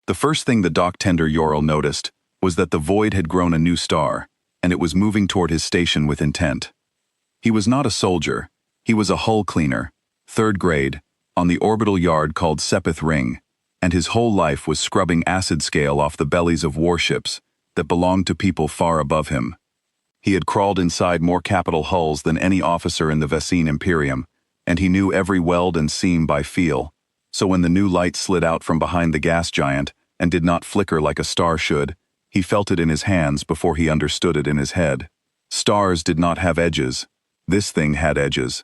The first thing the dock tender Yorl noticed was that the void had grown a new star, and it was moving toward his station with intent. He was not a soldier, he was a hull cleaner, 3rd grade, on the orbital yard called Sepith Ring, and his whole life was scrubbing acid scale off the bellies of warships that belonged to people far above him. He had crawled inside more capital hulls than any officer in the Vecine Imperium, and he knew every weld and seam by feel, so when the new light slid out from behind the gas giant and did not flicker like a star should, he felt it in his hands before he understood it in his head. Stars did not have edges. This thing had edges.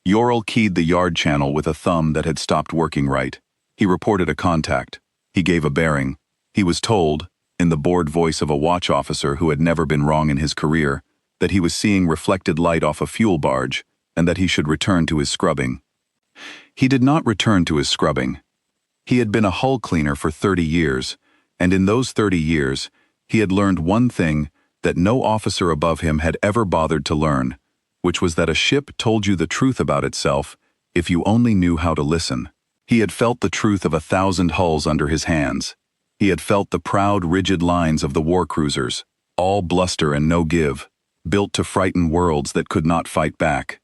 Yorl keyed the yard channel with a thumb that had stopped working right. He reported a contact. He gave a bearing. He was told, in the bored voice of a watch officer who had never been wrong in his career, that he was seeing reflected light off a fuel barge and that he should return to his scrubbing. He did not return to his scrubbing. He had been a hull cleaner for 30 years, and in those 30 years, he had learned one thing that no officer above him had ever bothered to learn, which was that a ship told you the truth about itself if you only knew how to listen. He had felt the truth of 1,000 hulls under his hands. He had felt the proud, rigid lines of the war cruisers, all bluster and no give, built to frighten worlds that could not fight back.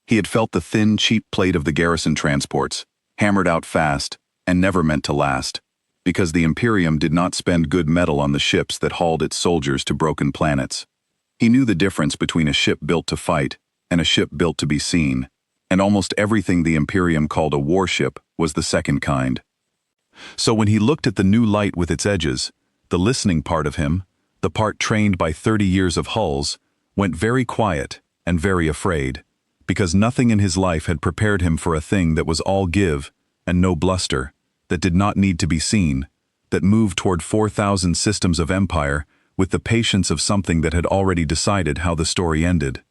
He had felt the thin, cheap plate of the garrison transports, hammered out fast and never meant to last, because the Imperium did not spend good metal on the ships that hauled its soldiers to broken planets. He knew the difference between a ship built to fight and a ship built to be seen, and almost everything the Imperium called a warship was the second kind. So when he looked at the new light with its edges, the listening part of him, the part trained by 30 years of hulls, went very quiet and very afraid, because nothing in his life had prepared him for a thing that was all give and no bluster, that did not need to be seen, that moved toward 4,000 systems of empire with the patience of something that had already decided how the story ended.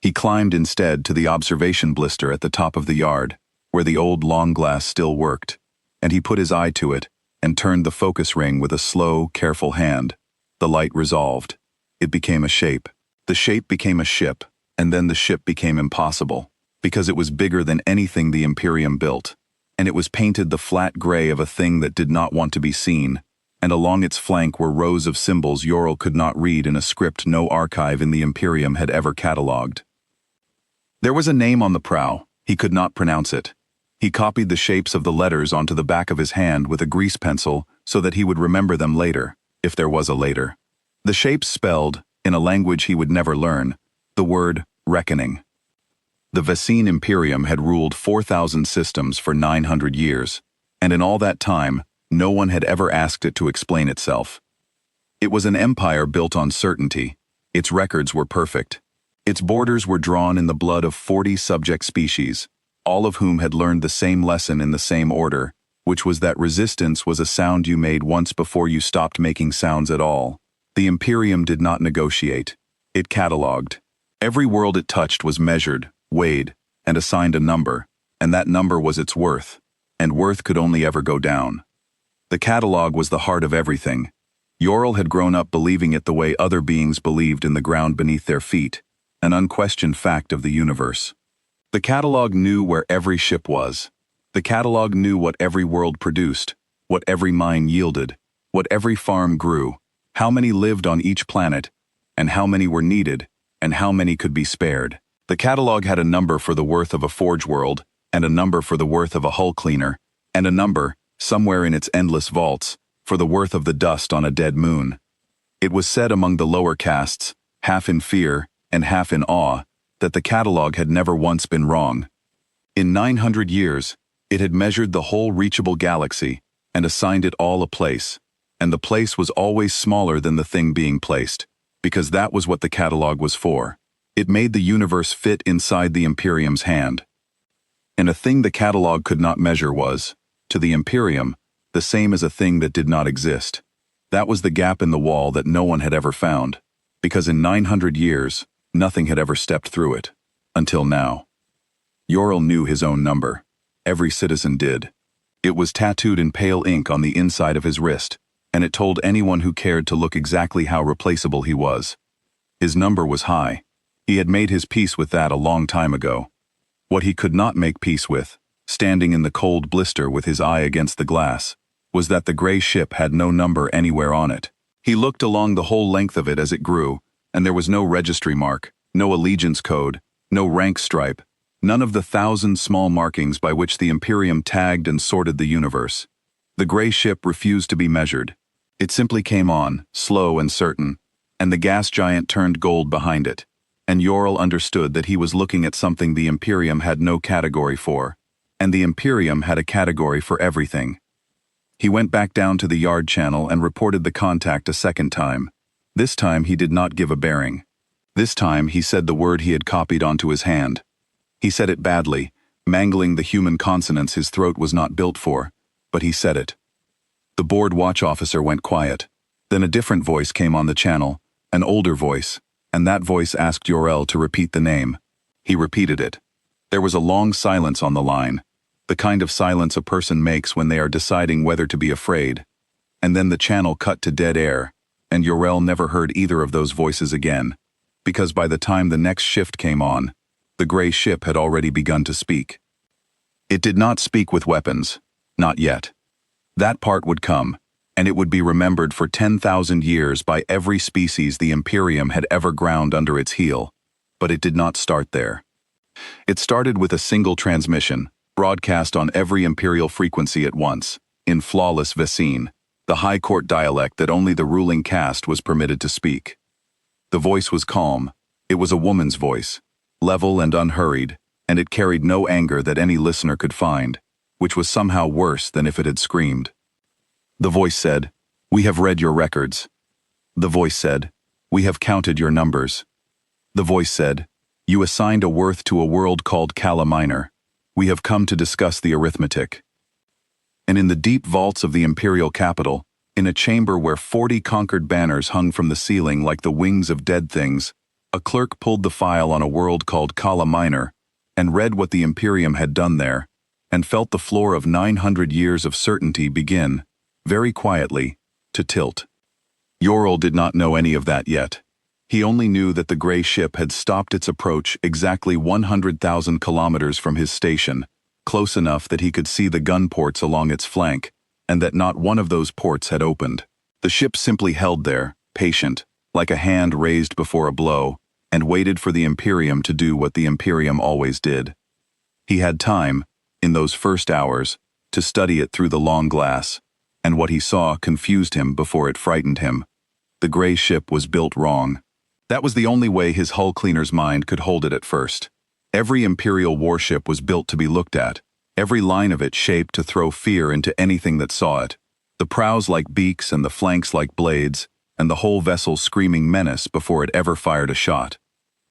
He climbed instead to the observation blister at the top of the yard, where the old long glass still worked, and he put his eye to it and turned the focus ring with a slow, careful hand. The light resolved. It became a shape. The shape became a ship, and then the ship became impossible, because it was bigger than anything the Imperium built, and it was painted the flat gray of a thing that did not want to be seen, and along its flank were rows of symbols Yorl could not read in a script no archive in the Imperium had ever catalogued. There was a name on the prow. He could not pronounce it. He copied the shapes of the letters onto the back of his hand with a grease pencil so that he would remember them later, if there was a later. The shapes spelled, in a language he would never learn, the word reckoning. The Vecine Imperium had ruled 4,000 systems for 900 years, and in all that time, no one had ever asked it to explain itself. It was an empire built on certainty. Its records were perfect. Its borders were drawn in the blood of 40 subject species, all of whom had learned the same lesson in the same order, which was that resistance was a sound you made once before you stopped making sounds at all. The Imperium did not negotiate. It catalogued. Every world it touched was measured, weighed, and assigned a number, and that number was its worth, and worth could only ever go down. The catalog was the heart of everything. Yorl had grown up believing it the way other beings believed in the ground beneath their feet, an unquestioned fact of the universe. The catalog knew where every ship was. The catalog knew what every world produced, what every mine yielded, what every farm grew, how many lived on each planet, and how many were needed, and how many could be spared. The catalog had a number for the worth of a forge world, and a number for the worth of a hull cleaner, and a number, somewhere in its endless vaults, for the worth of the dust on a dead moon. It was said among the lower castes, half in fear and half in awe, that the catalog had never once been wrong. In 900 years, it had measured the whole reachable galaxy and assigned it all a place, and the place was always smaller than the thing being placed, because that was what the catalog was for. It made the universe fit inside the Imperium's hand. And a thing the catalog could not measure was, to the Imperium, the same as a thing that did not exist. That was the gap in the wall that no one had ever found, because in 900 years, nothing had ever stepped through it. Until now. Yorl knew his own number. Every citizen did. It was tattooed in pale ink on the inside of his wrist, and it told anyone who cared to look exactly how replaceable he was. His number was high. He had made his peace with that a long time ago. What he could not make peace with, standing in the cold blister with his eye against the glass, was that the gray ship had no number anywhere on it. He looked along the whole length of it as it grew, and there was no registry mark, no allegiance code, no rank stripe, none of the 1,000 small markings by which the Imperium tagged and sorted the universe. The gray ship refused to be measured. It simply came on, slow and certain, and the gas giant turned gold behind it, and Yorl understood that he was looking at something the Imperium had no category for, and the Imperium had a category for everything. He went back down to the yard channel and reported the contact a second time. This time he did not give a bearing. This time he said the word he had copied onto his hand. He said it badly, mangling the human consonants his throat was not built for, but he said it. The board watch officer went quiet. Then a different voice came on the channel, an older voice, and that voice asked Yorl to repeat the name. He repeated it. There was a long silence on the line, the kind of silence a person makes when they are deciding whether to be afraid. And then the channel cut to dead air, and Yorl never heard either of those voices again, because by the time the next shift came on, the gray ship had already begun to speak. It did not speak with weapons, not yet. That part would come, and it would be remembered for 10,000 years by every species the Imperium had ever ground under its heel, but it did not start there. It started with a single transmission, broadcast on every Imperial frequency at once, in flawless Vecine, the high court dialect that only the ruling caste was permitted to speak. The voice was calm. It was a woman's voice, level and unhurried, and it carried no anger that any listener could find, which was somehow worse than if it had screamed. The voice said, "We have read your records." The voice said, "We have counted your numbers." The voice said, "You assigned a worth to a world called Cala Minor. We have come to discuss the arithmetic." And in the deep vaults of the imperial capital, in a chamber where 40 conquered banners hung from the ceiling like the wings of dead things, a clerk pulled the file on a world called Cala Minor and read what the Imperium had done there, and felt the floor of 900 years of certainty begin, very quietly, to tilt. Yorl did not know any of that yet. He only knew that the gray ship had stopped its approach exactly 100,000 kilometers from his station, close enough that he could see the gun ports along its flank, and that not one of those ports had opened. The ship simply held there, patient, like a hand raised before a blow, and waited for the Imperium to do what the Imperium always did. He had time, in those first hours, to study it through the long glass, and what he saw confused him before it frightened him. The gray ship was built wrong. That was the only way his hull cleaner's mind could hold it at first. Every Imperial warship was built to be looked at, every line of it shaped to throw fear into anything that saw it, the prows like beaks and the flanks like blades, and the whole vessel screaming menace before it ever fired a shot.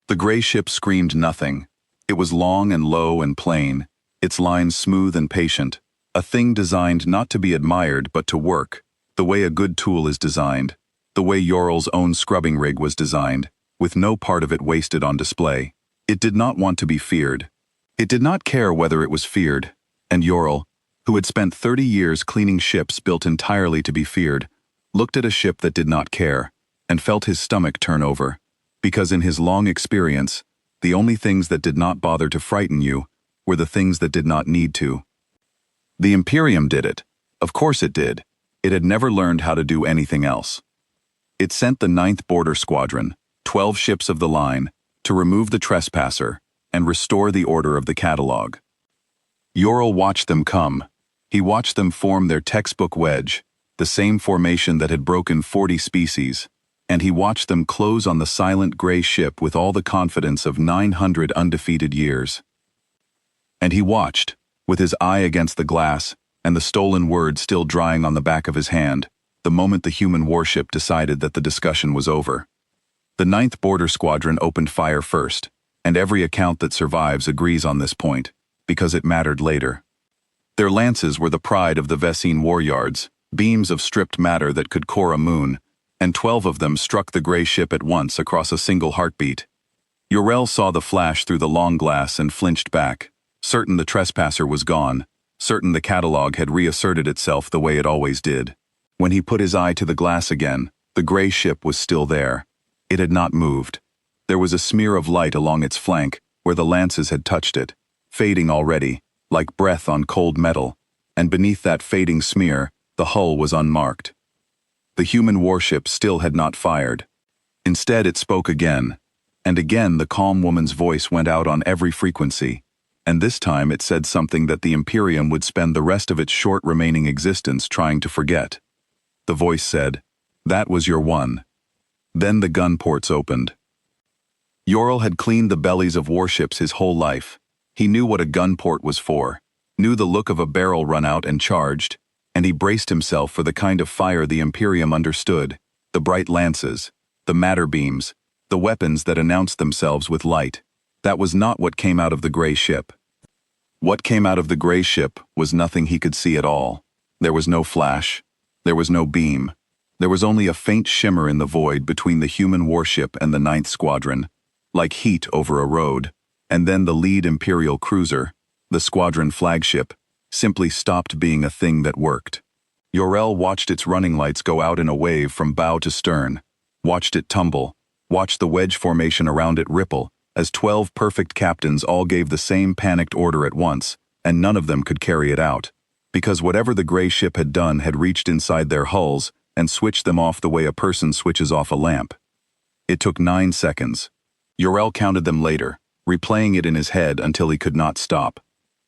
The gray ship screamed nothing. It was long and low and plain, its lines smooth and patient, a thing designed not to be admired but to work, the way a good tool is designed, the way Yorl's own scrubbing rig was designed, with no part of it wasted on display. It did not want to be feared. It did not care whether it was feared, and Yorl, who had spent 30 years cleaning ships built entirely to be feared, looked at a ship that did not care, and felt his stomach turn over, because in his long experience, the only things that did not bother to frighten you were the things that did not need to. The Imperium did it. Of course it did. It had never learned how to do anything else. It sent the 9th Border Squadron, 12 ships of the line, to remove the trespasser and restore the order of the catalogue. Yorl watched them come. He watched them form their textbook wedge, the same formation that had broken 40 species, and he watched them close on the silent gray ship with all the confidence of 900 undefeated years. And he watched, with his eye against the glass and the stolen word still drying on the back of his hand, the moment the human warship decided that the discussion was over. The 9th Border Squadron opened fire first, and every account that survives agrees on this point, because it mattered later. Their lances were the pride of the Vecine war yards, beams of stripped matter that could core a moon, and 12 of them struck the gray ship at once across a single heartbeat. Yorl saw the flash through the long glass and flinched back, certain the trespasser was gone, certain the catalogue had reasserted itself the way it always did. When he put his eye to the glass again, the gray ship was still there. It had not moved. There was a smear of light along its flank where the lances had touched it, fading already, like breath on cold metal, and beneath that fading smear, The hull was unmarked. The human warship still had not fired. Instead, it spoke again, and again the calm woman's voice went out on every frequency, and this time it said something that the Imperium would spend the rest of its short remaining existence trying to forget. The voice said, "That was your one." Then the gun ports opened. Yorl had cleaned the bellies of warships his whole life. He knew what a gun port was for, knew the look of a barrel run out and charged, and he braced himself for the kind of fire the Imperium understood, the bright lances, the matter beams, the weapons that announced themselves with light. That was not what came out of the gray ship. What came out of the gray ship was nothing he could see at all. There was no flash. There was no beam. There was only a faint shimmer in the void between the human warship and the 9th Squadron, like heat over a road, and then the lead Imperial cruiser, the squadron flagship, simply stopped being a thing that worked. Yorel watched its running lights go out in a wave from bow to stern, watched it tumble, watched the wedge formation around it ripple, as 12 perfect captains all gave the same panicked order at once, and none of them could carry it out, because whatever the gray ship had done had reached inside their hulls and switched them off the way a person switches off a lamp. It took 9 seconds. Yorel counted them later, replaying it in his head until he could not stop.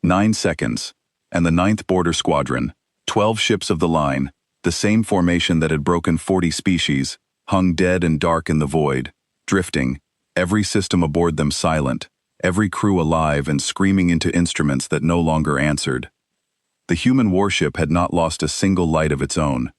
9 seconds, and the 9th Border Squadron, 12 ships of the line, the same formation that had broken 40 species, hung dead and dark in the void, drifting, every system aboard them silent, every crew alive and screaming into instruments that no longer answered. The human warship had not lost a single light of its own.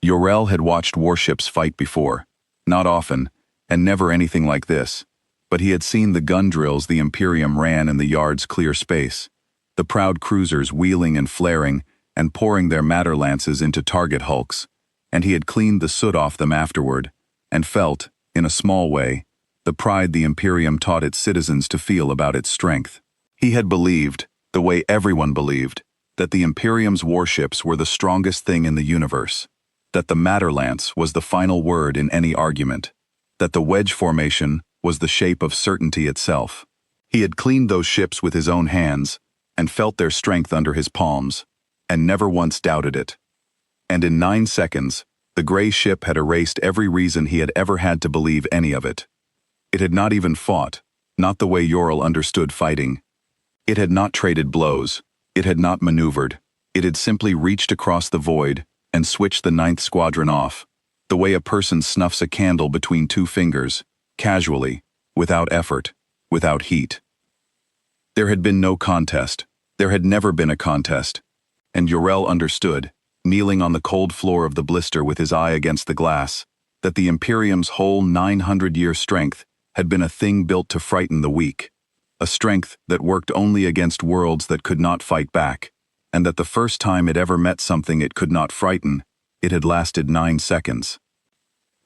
Yorel had watched warships fight before, not often, and never anything like this, but he had seen the gun drills the Imperium ran in the yard's clear space, the proud cruisers wheeling and flaring and pouring their matter lances into target hulks, and he had cleaned the soot off them afterward, and felt, in a small way, the pride the Imperium taught its citizens to feel about its strength. He had believed, the way everyone believed, that the Imperium's warships were the strongest thing in the universe, that the matter lance was the final word in any argument, that the wedge formation was the shape of certainty itself. He had cleaned those ships with his own hands, and felt their strength under his palms, and never once doubted it. And in 9 seconds, the gray ship had erased every reason he had ever had to believe any of it. It had not even fought, not the way Yorl understood fighting. It had not traded blows, it had not maneuvered, it had simply reached across the void and switched the 9th Squadron off, the way a person snuffs a candle between 2 fingers, casually, without effort, without heat. There had been no contest. There had never been a contest. And Yorel understood, kneeling on the cold floor of the blister with his eye against the glass, that the Imperium's whole 900-year strength had been a thing built to frighten the weak, a strength that worked only against worlds that could not fight back, and that the first time it ever met something it could not frighten, it had lasted 9 seconds.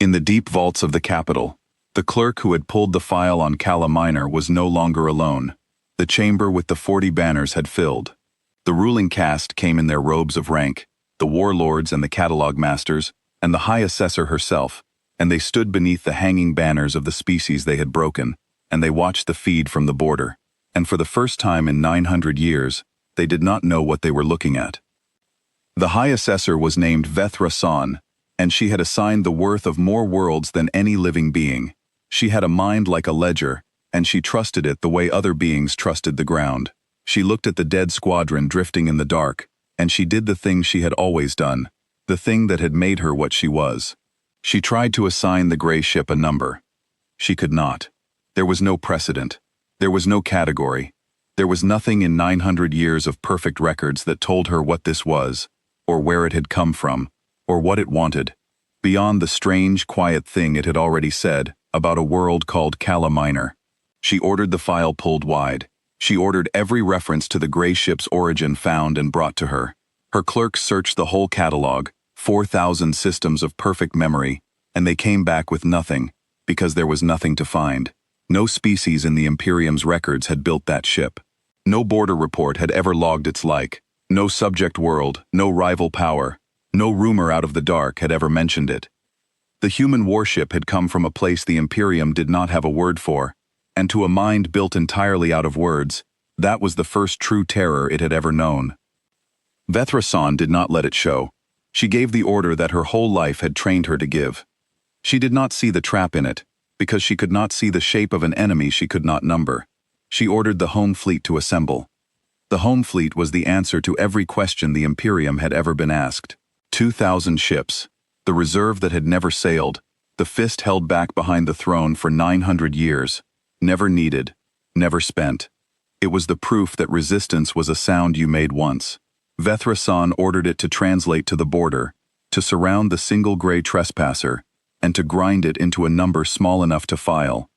In the deep vaults of the capital, the clerk who had pulled the file on Calla Minor was no longer alone. The chamber with the 40 banners had filled. The ruling caste came in their robes of rank, the warlords and the catalog masters, and the high assessor herself, and they stood beneath the hanging banners of the species they had broken, and they watched the feed from the border, and for the first time in 900 years, they did not know what they were looking at. The high assessor was named Vethra San, and she had assigned the worth of more worlds than any living being. She had a mind like a ledger, and she trusted it the way other beings trusted the ground. She looked at the dead squadron drifting in the dark, and she did the thing she had always done, the thing that had made her what she was. She tried to assign the gray ship a number. She could not. There was no precedent. There was no category. There was nothing in 900 years of perfect records that told her what this was, or where it had come from, or what it wanted, beyond the strange, quiet thing it had already said about a world called Calla Minor. She ordered the file pulled wide. She ordered every reference to the gray ship's origin found and brought to her. Her clerks searched the whole catalog, 4,000 systems of perfect memory, and they came back with nothing, because there was nothing to find. No species in the Imperium's records had built that ship. No border report had ever logged its like. No subject world, no rival power, no rumor out of the dark had ever mentioned it. The human warship had come from a place the Imperium did not have a word for, and to a mind built entirely out of words, that was the first true terror it had ever known. Vethra San did not let it show. She gave the order that her whole life had trained her to give. She did not see the trap in it, because she could not see the shape of an enemy she could not number. She ordered the home fleet to assemble. The home fleet was the answer to every question the Imperium had ever been asked. 2,000 ships, the reserve that had never sailed, the fist held back behind the throne for 900 years, never needed, never spent. It was the proof that resistance was a sound you made once. Vethra-san ordered it to translate to the border, to surround the single gray trespasser, and to grind it into a number small enough to file.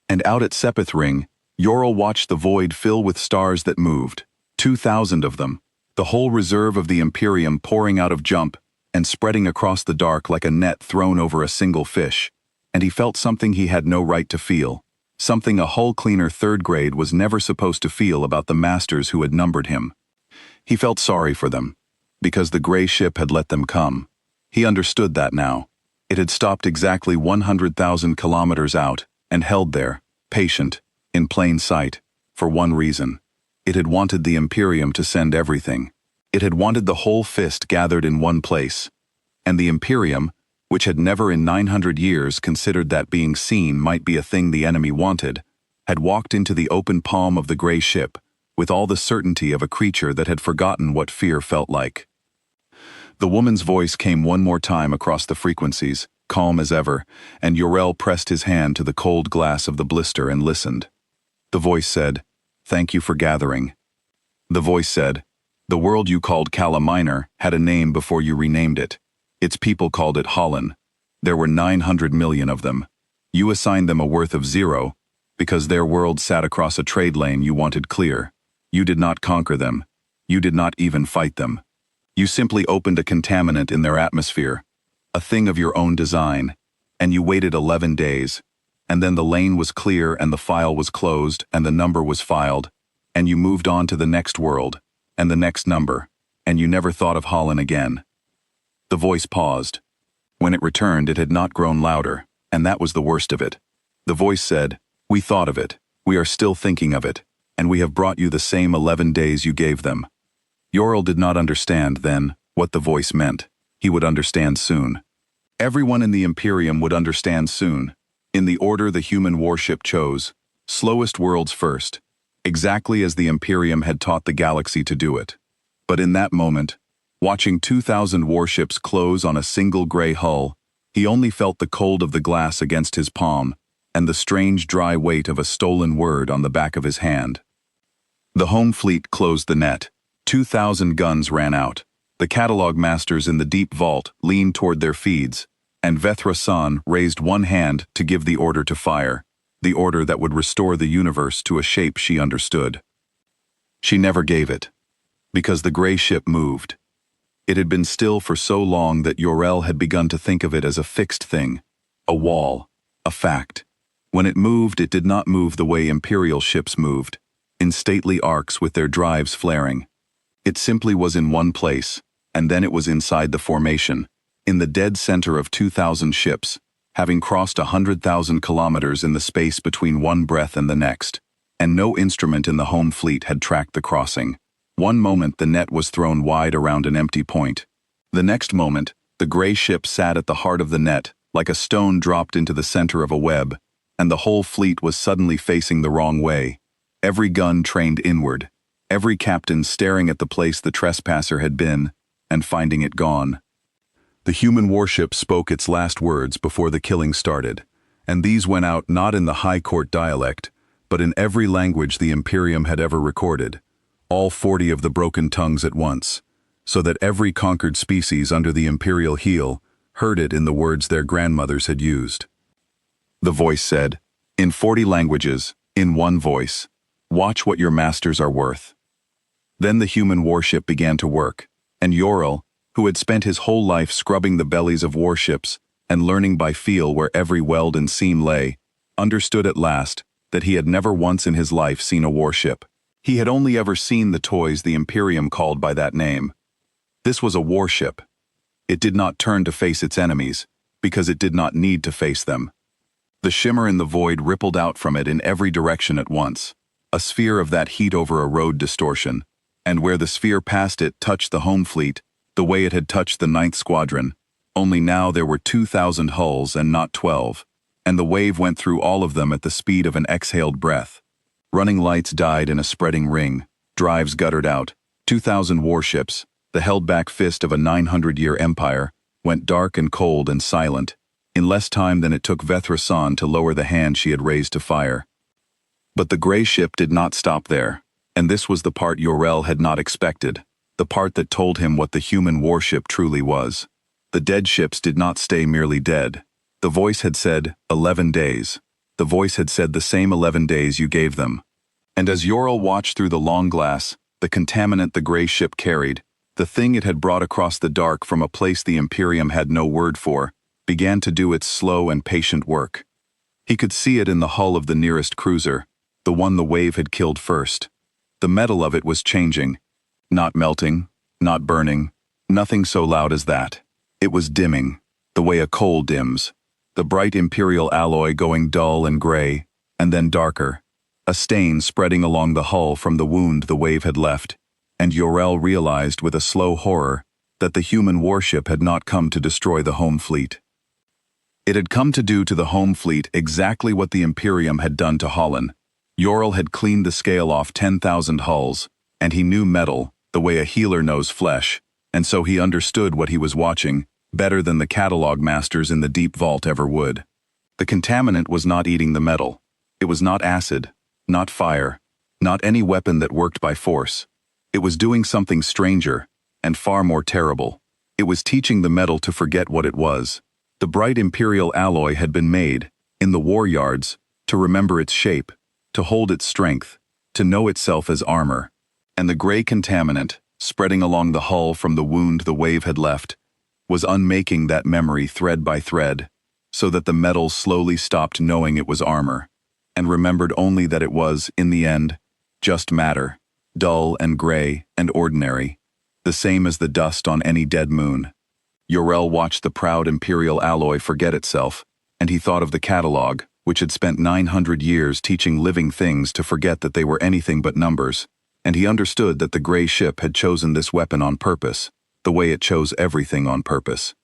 And out at Sepith Ring, Yorl watched the void fill with stars that moved, 2,000 of them, the whole reserve of the Imperium pouring out of jump and spreading across the dark like a net thrown over a single fish. And he felt something he had no right to feel, something a hull cleaner third grade was never supposed to feel about the masters who had numbered him. He felt sorry for them, because the gray ship had let them come. He understood that now. It had stopped exactly 100,000 kilometers out and held there, patient, in plain sight, for one reason. It had wanted the Imperium to send everything. It had wanted the whole fist gathered in one place. And the Imperium, which had never in 900 years considered that being seen might be a thing the enemy wanted, had walked into the open palm of the gray ship, with all the certainty of a creature that had forgotten what fear felt like. The woman's voice came one more time across the frequencies, calm as ever, and Yorel pressed his hand to the cold glass of the blister and listened. The voice said, "Thank you for gathering." The voice said, "The world you called Cala Minor had a name before you renamed it. Its people called it Holland. There were 900 million of them. You assigned them a worth of 0, because their world sat across a trade lane you wanted clear. You did not conquer them. You did not even fight them. You simply opened a contaminant in their atmosphere, a thing of your own design, and you waited 11 days, and then the lane was clear and the file was closed and the number was filed, and you moved on to the next world, and the next number, and you never thought of Holland again." The voice paused. When it returned, it had not grown louder, and that was the worst of it. The voice said, "We thought of it, we are still thinking of it, and we have brought you the same 11 days you gave them." Yorl did not understand, then, what the voice meant. He would understand soon. Everyone in the Imperium would understand soon, in the order the human warship chose, slowest worlds first, exactly as the Imperium had taught the galaxy to do it. But in that moment, watching 2,000 warships close on a single gray hull, he only felt the cold of the glass against his palm, and the strange dry weight of a stolen word on the back of his hand. The home fleet closed the net. 2,000 guns ran out. The catalog masters in the deep vault leaned toward their feeds, and Vethra-san raised one hand to give the order to fire, the order that would restore the universe to a shape she understood. She never gave it, because the gray ship moved. It had been still for so long that Yorel had begun to think of it as a fixed thing, a wall, a fact. When it moved, it did not move the way Imperial ships moved, in stately arcs with their drives flaring. It simply was in one place, and then it was inside the formation, in the dead center of 2,000 ships, having crossed 100,000 kilometers in the space between one breath and the next, and no instrument in the home fleet had tracked the crossing. One moment the net was thrown wide around an empty point. The next moment, the gray ship sat at the heart of the net, like a stone dropped into the center of a web, and the whole fleet was suddenly facing the wrong way, every gun trained inward, every captain staring at the place the trespasser had been, and finding it gone. The human warship spoke its last words before the killing started, and these went out not in the High Court dialect, but in every language the Imperium had ever recorded, all 40 of the broken tongues at once, so that every conquered species under the Imperial heel heard it in the words their grandmothers had used. The voice said, in 40 languages, in one voice, "Watch what your masters are worth." Then the human warship began to work, and Yorl, who had spent his whole life scrubbing the bellies of warships and learning by feel where every weld and seam lay, understood at last that he had never once in his life seen a warship. He had only ever seen the toys the Imperium called by that name. This was a warship. It did not turn to face its enemies, because it did not need to face them. The shimmer in the void rippled out from it in every direction at once, a sphere of that heat over a road distortion, and where the sphere past it touched the home fleet, the way it had touched the Ninth Squadron, only now there were 2,000 hulls and not 12, and the wave went through all of them at the speed of an exhaled breath. Running lights died in a spreading ring, drives guttered out, 2,000 warships, the held-back fist of a 900-year empire, went dark and cold and silent, in less time than it took Vethrasan to lower the hand she had raised to fire. But the gray ship did not stop there, and this was the part Yor-El had not expected, the part that told him what the human warship truly was. The dead ships did not stay merely dead. The voice had said, 11 days. The voice had said the same 11 days you gave them. And as Yor-El watched through the long glass, the contaminant the gray ship carried, the thing it had brought across the dark from a place the Imperium had no word for, began to do its slow and patient work. He could see it in the hull of the nearest cruiser, the one the wave had killed first. The metal of it was changing. Not melting, not burning, nothing so loud as that. It was dimming, the way a coal dims. The bright Imperial alloy going dull and gray, and then darker. A stain spreading along the hull from the wound the wave had left, and Yor-El realized with a slow horror that the human warship had not come to destroy the home fleet. It had come to do to the home fleet exactly what the Imperium had done to Holland. Yor-El had cleaned the scale off 10,000 hulls, and he knew metal, the way a healer knows flesh, and so he understood what he was watching, better than the catalog masters in the deep vault ever would. The contaminant was not eating the metal. It was not acid, not fire, not any weapon that worked by force. It was doing something stranger, and far more terrible. It was teaching the metal to forget what it was. The bright Imperial alloy had been made, in the war yards, to remember its shape, to hold its strength, to know itself as armor. And the gray contaminant, spreading along the hull from the wound the wave had left, was unmaking that memory thread by thread, so that the metal slowly stopped knowing it was armor, and remembered only that it was, in the end, just matter, dull and gray and ordinary, the same as the dust on any dead moon. Yor-El watched the proud Imperial alloy forget itself, and he thought of the catalog, which had spent 900 years teaching living things to forget that they were anything but numbers, and he understood that the gray ship had chosen this weapon on purpose, the way it chose everything on purpose.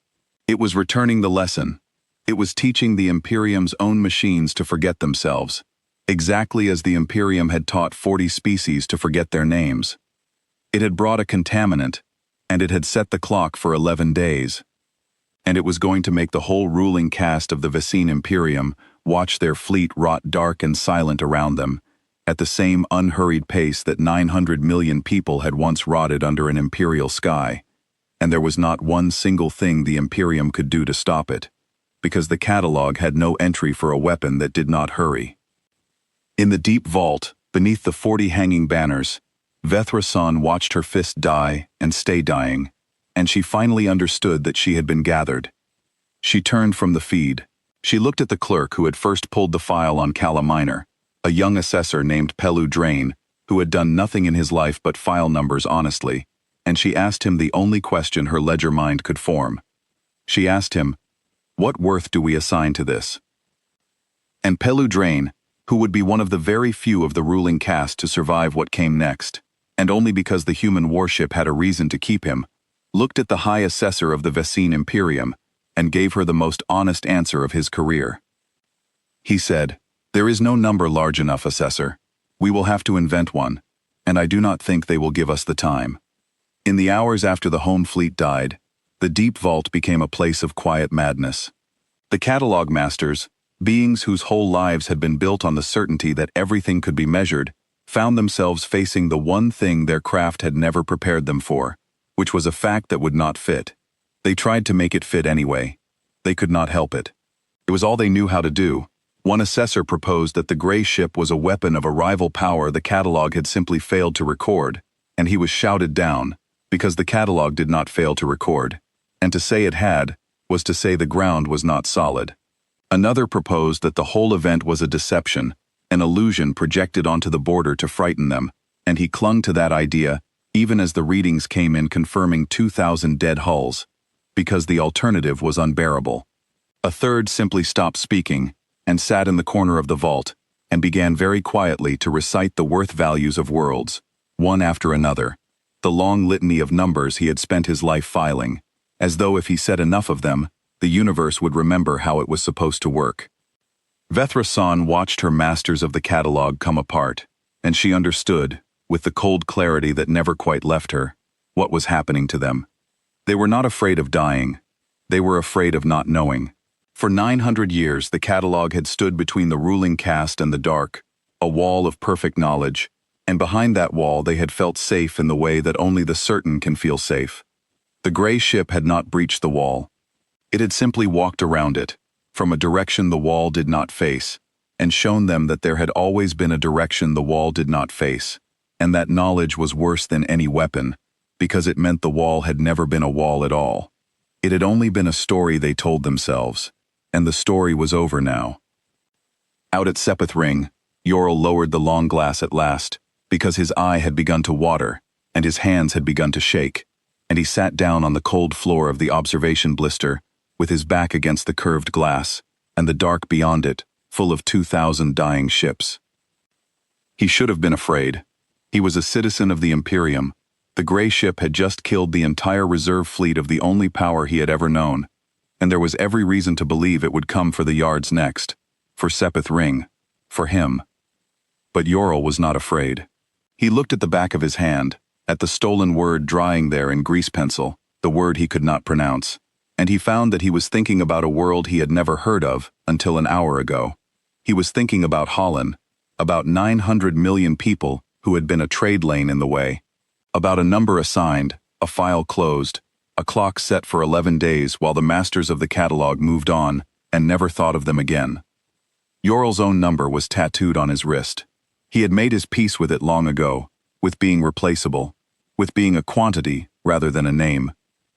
It was returning the lesson. It was teaching the Imperium's own machines to forget themselves, exactly as the Imperium had taught 40 species to forget their names. It had brought a contaminant, and it had set the clock for 11 days. And it was going to make the whole ruling caste of the Vicene Imperium watch their fleet rot dark and silent around them, at the same unhurried pace that 900 million people had once rotted under an imperial sky. And there was not one single thing the Imperium could do to stop it, because the catalog had no entry for a weapon that did not hurry. In the deep vault, beneath the 40 hanging banners, Vethrasan watched her fist die and stay dying, and she finally understood that she had been gathered. She turned from the feed. She looked at the clerk who had first pulled the file on Cala Minor, a young assessor named Pelu Drain, who had done nothing in his life but file numbers honestly, and she asked him the only question her ledger mind could form. She asked him, "What worth do we assign to this?" And Pelu Drain, who would be one of the very few of the ruling caste to survive what came next, and only because the human warship had a reason to keep him, looked at the high assessor of the Vicene Imperium and gave her the most honest answer of his career. He said, "There is no number large enough, assessor. We will have to invent one, and I do not think they will give us the time." In the hours after the home fleet died, the deep vault became a place of quiet madness. The catalog masters, beings whose whole lives had been built on the certainty that everything could be measured, found themselves facing the one thing their craft had never prepared them for, which was a fact that would not fit. They tried to make it fit anyway. They could not help it. It was all they knew how to do. One assessor proposed that the gray ship was a weapon of a rival power the catalog had simply failed to record, and he was shouted down, because the catalog did not fail to record, and to say it had was to say the ground was not solid. Another proposed that the whole event was a deception, an illusion projected onto the border to frighten them, and he clung to that idea even as the readings came in confirming 2,000 dead hulls, because the alternative was unbearable. A third simply stopped speaking and sat in the corner of the vault and began very quietly to recite the worth values of worlds, one after another, the long litany of numbers he had spent his life filing, as though if he said enough of them, the universe would remember how it was supposed to work. Vethra-san watched her masters of the catalog come apart, and she understood, with the cold clarity that never quite left her, what was happening to them. They were not afraid of dying. They were afraid of not knowing. For 900 years, the catalog had stood between the ruling caste and the dark, a wall of perfect knowledge, and behind that wall they had felt safe in the way that only the certain can feel safe. The gray ship had not breached the wall. It had simply walked around it, from a direction the wall did not face, and shown them that there had always been a direction the wall did not face, and that knowledge was worse than any weapon, because it meant the wall had never been a wall at all. It had only been a story they told themselves, and the story was over now. Out at Sepith Ring, Yorl lowered the long glass at last, because his eye had begun to water, and his hands had begun to shake, and he sat down on the cold floor of the observation blister, with his back against the curved glass, and the dark beyond it, full of 2,000 dying ships. He should have been afraid. He was a citizen of the Imperium. The gray ship had just killed the entire reserve fleet of the only power he had ever known, and there was every reason to believe it would come for the yards next, for Sepith Ring, for him. But Yorl was not afraid. He looked at the back of his hand, at the stolen word drying there in grease pencil, the word he could not pronounce, and he found that he was thinking about a world he had never heard of until an hour ago. He was thinking about Holland, about 900 million people who had been a trade lane in the way, about a number assigned, a file closed, a clock set for 11 days while the masters of the catalog moved on and never thought of them again. Yorl's own number was tattooed on his wrist. He had made his peace with it long ago, with being replaceable, with being a quantity rather than a name.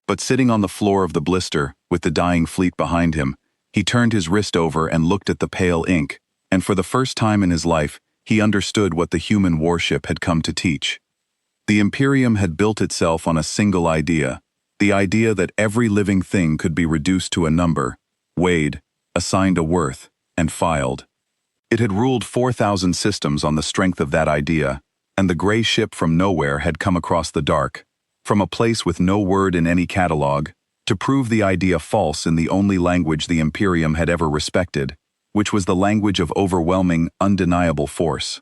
But sitting on the floor of the blister, with the dying fleet behind him, he turned his wrist over and looked at the pale ink, and for the first time in his life, he understood what the human warship had come to teach. The Imperium had built itself on a single idea, the idea that every living thing could be reduced to a number, weighed, assigned a worth, and filed. It had ruled 4,000 systems on the strength of that idea, and the gray ship from nowhere had come across the dark, from a place with no word in any catalog, to prove the idea false in the only language the Imperium had ever respected, which was the language of overwhelming, undeniable force.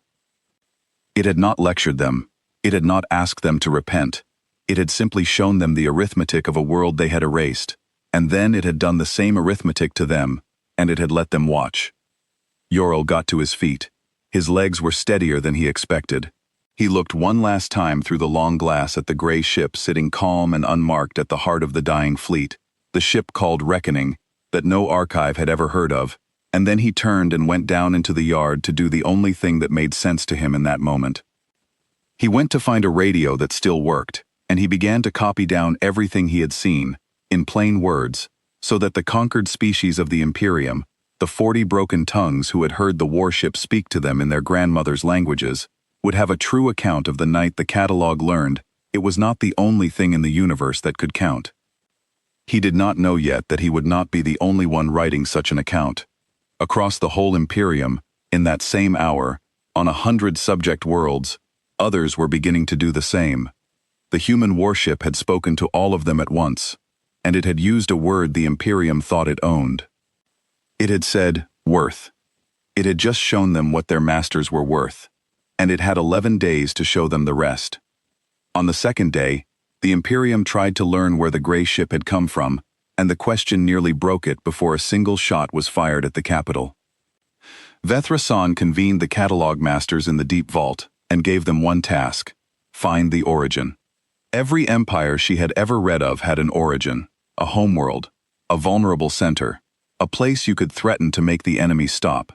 It had not lectured them. It had not asked them to repent. It had simply shown them the arithmetic of a world they had erased, and then it had done the same arithmetic to them, and it had let them watch. Yorl got to his feet. His legs were steadier than he expected. He looked one last time through the long glass at the gray ship sitting calm and unmarked at the heart of the dying fleet, the ship called Reckoning, that no archive had ever heard of, and then he turned and went down into the yard to do the only thing that made sense to him in that moment. He went to find a radio that still worked, and he began to copy down everything he had seen, in plain words, so that the conquered species of the Imperium, the 40 broken tongues who had heard the warship speak to them in their grandmother's languages, would have a true account of the night the catalog learned it was not the only thing in the universe that could count. He did not know yet that he would not be the only one writing such an account. Across the whole Imperium, in that same hour, on 100 subject worlds, others were beginning to do the same. The human warship had spoken to all of them at once, and it had used a word the Imperium thought it owned. It had said, worth. It had just shown them what their masters were worth, and it had 11 days to show them the rest. On the second day, the Imperium tried to learn where the gray ship had come from, and the question nearly broke it before a single shot was fired at the capital. Vethra-san convened the catalog masters in the deep vault and gave them one task: find the origin. Every empire she had ever read of had an origin, a homeworld, a vulnerable center, a place you could threaten to make the enemy stop.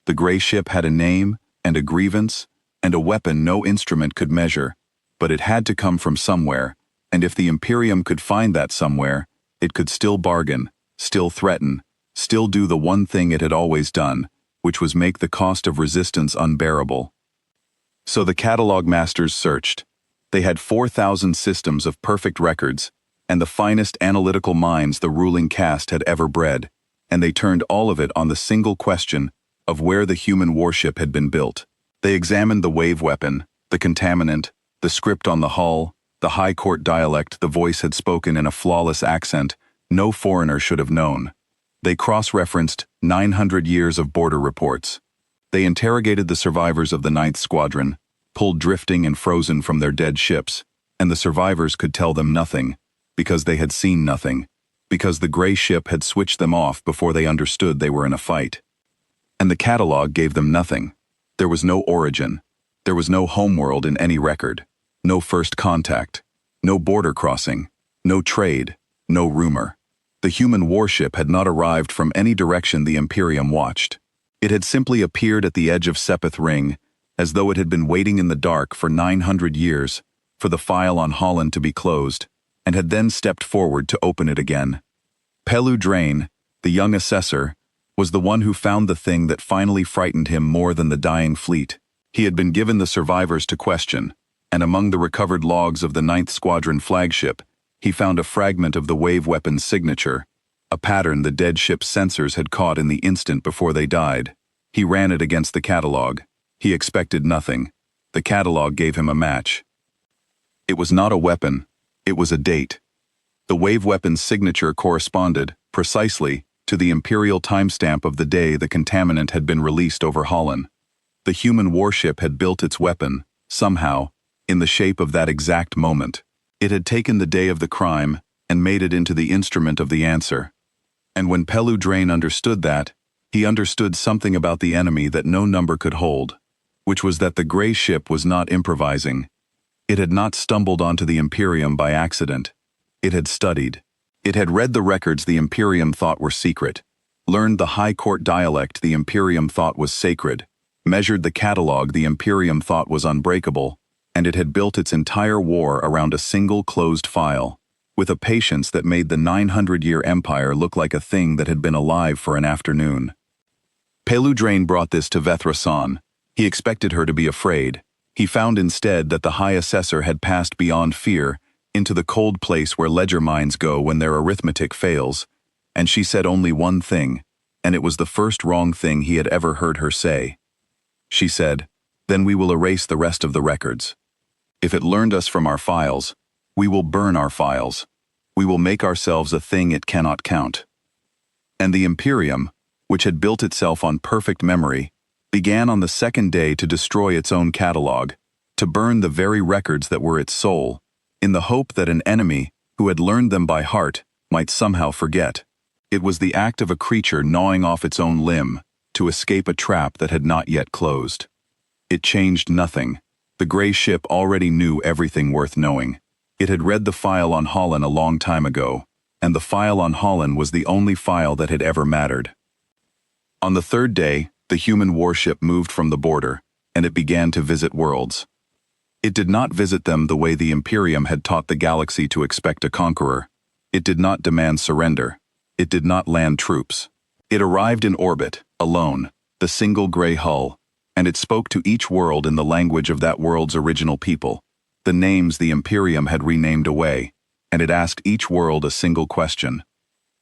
The gray ship had a name and a grievance and a weapon no instrument could measure, but it had to come from somewhere, and if the Imperium could find that somewhere, it could still bargain, still threaten, still do the one thing it had always done, which was make the cost of resistance unbearable. So the catalog masters searched. They had 4,000 systems of perfect records, and the finest analytical minds the ruling caste had ever bred, and they turned all of it on the single question of where the human warship had been built. They examined the wave weapon, the contaminant, the script on the hull, The high court dialect the voice had spoken in a flawless accent no foreigner should have known. They cross-referenced 900 years of border reports. They interrogated the survivors of the 9th Squadron, pulled drifting and frozen from their dead ships, and the survivors could tell them nothing, because they had seen nothing, because the gray ship had switched them off before they understood they were in a fight. And the catalog gave them nothing. There was no origin. There was no homeworld in any record. No first contact. No border crossing. No trade. No rumor. The human warship had not arrived from any direction the Imperium watched. It had simply appeared at the edge of Sepeth Ring, as though it had been waiting in the dark for 900 years, for the file on Holland to be closed, and had then stepped forward to open it again. Pelu Drain, the young assessor, was the one who found the thing that finally frightened him more than the dying fleet. He had been given the survivors to question, and among the recovered logs of the 9th Squadron flagship, he found a fragment of the wave weapon's signature, a pattern the dead ship's sensors had caught in the instant before they died. He ran it against the catalog. He expected nothing. The catalog gave him a match. It was not a weapon. It was a date. The wave weapon's signature corresponded, precisely, to the Imperial timestamp of the day the contaminant had been released over Holland. The human warship had built its weapon, somehow, in the shape of that exact moment. It had taken the day of the crime and made it into the instrument of the answer. And when Pelu Drain understood that, he understood something about the enemy that no number could hold, which was that the gray ship was not improvising. It had not stumbled onto the Imperium by accident. It had studied. It had read the records the Imperium thought were secret, learned the high court dialect the Imperium thought was sacred, measured the catalog the Imperium thought was unbreakable, and it had built its entire war around a single closed file, with a patience that made the 900-year empire look like a thing that had been alive for an afternoon. Pelu Drain brought this to Vethra-san. He expected her to be afraid. He found instead that the High Assessor had passed beyond fear into the cold place where ledger minds go when their arithmetic fails, and she said only one thing, and it was the first wrong thing he had ever heard her say. She said, "Then we will erase the rest of the records. If it learned us from our files, we will burn our files. We will make ourselves a thing it cannot count." And the Imperium, which had built itself on perfect memory, began on the second day to destroy its own catalog, to burn the very records that were its soul, in the hope that an enemy, who had learned them by heart, might somehow forget. It was the act of a creature gnawing off its own limb, to escape a trap that had not yet closed. It changed nothing. The gray ship already knew everything worth knowing. It had read the file on Holland a long time ago, and the file on Holland was the only file that had ever mattered. On the third day, the human warship moved from the border, and it began to visit worlds. It did not visit them the way the Imperium had taught the galaxy to expect a conqueror. It did not demand surrender. It did not land troops. It arrived in orbit, alone, the single gray hull, and it spoke to each world in the language of that world's original people, the names the Imperium had renamed away, and it asked each world a single question.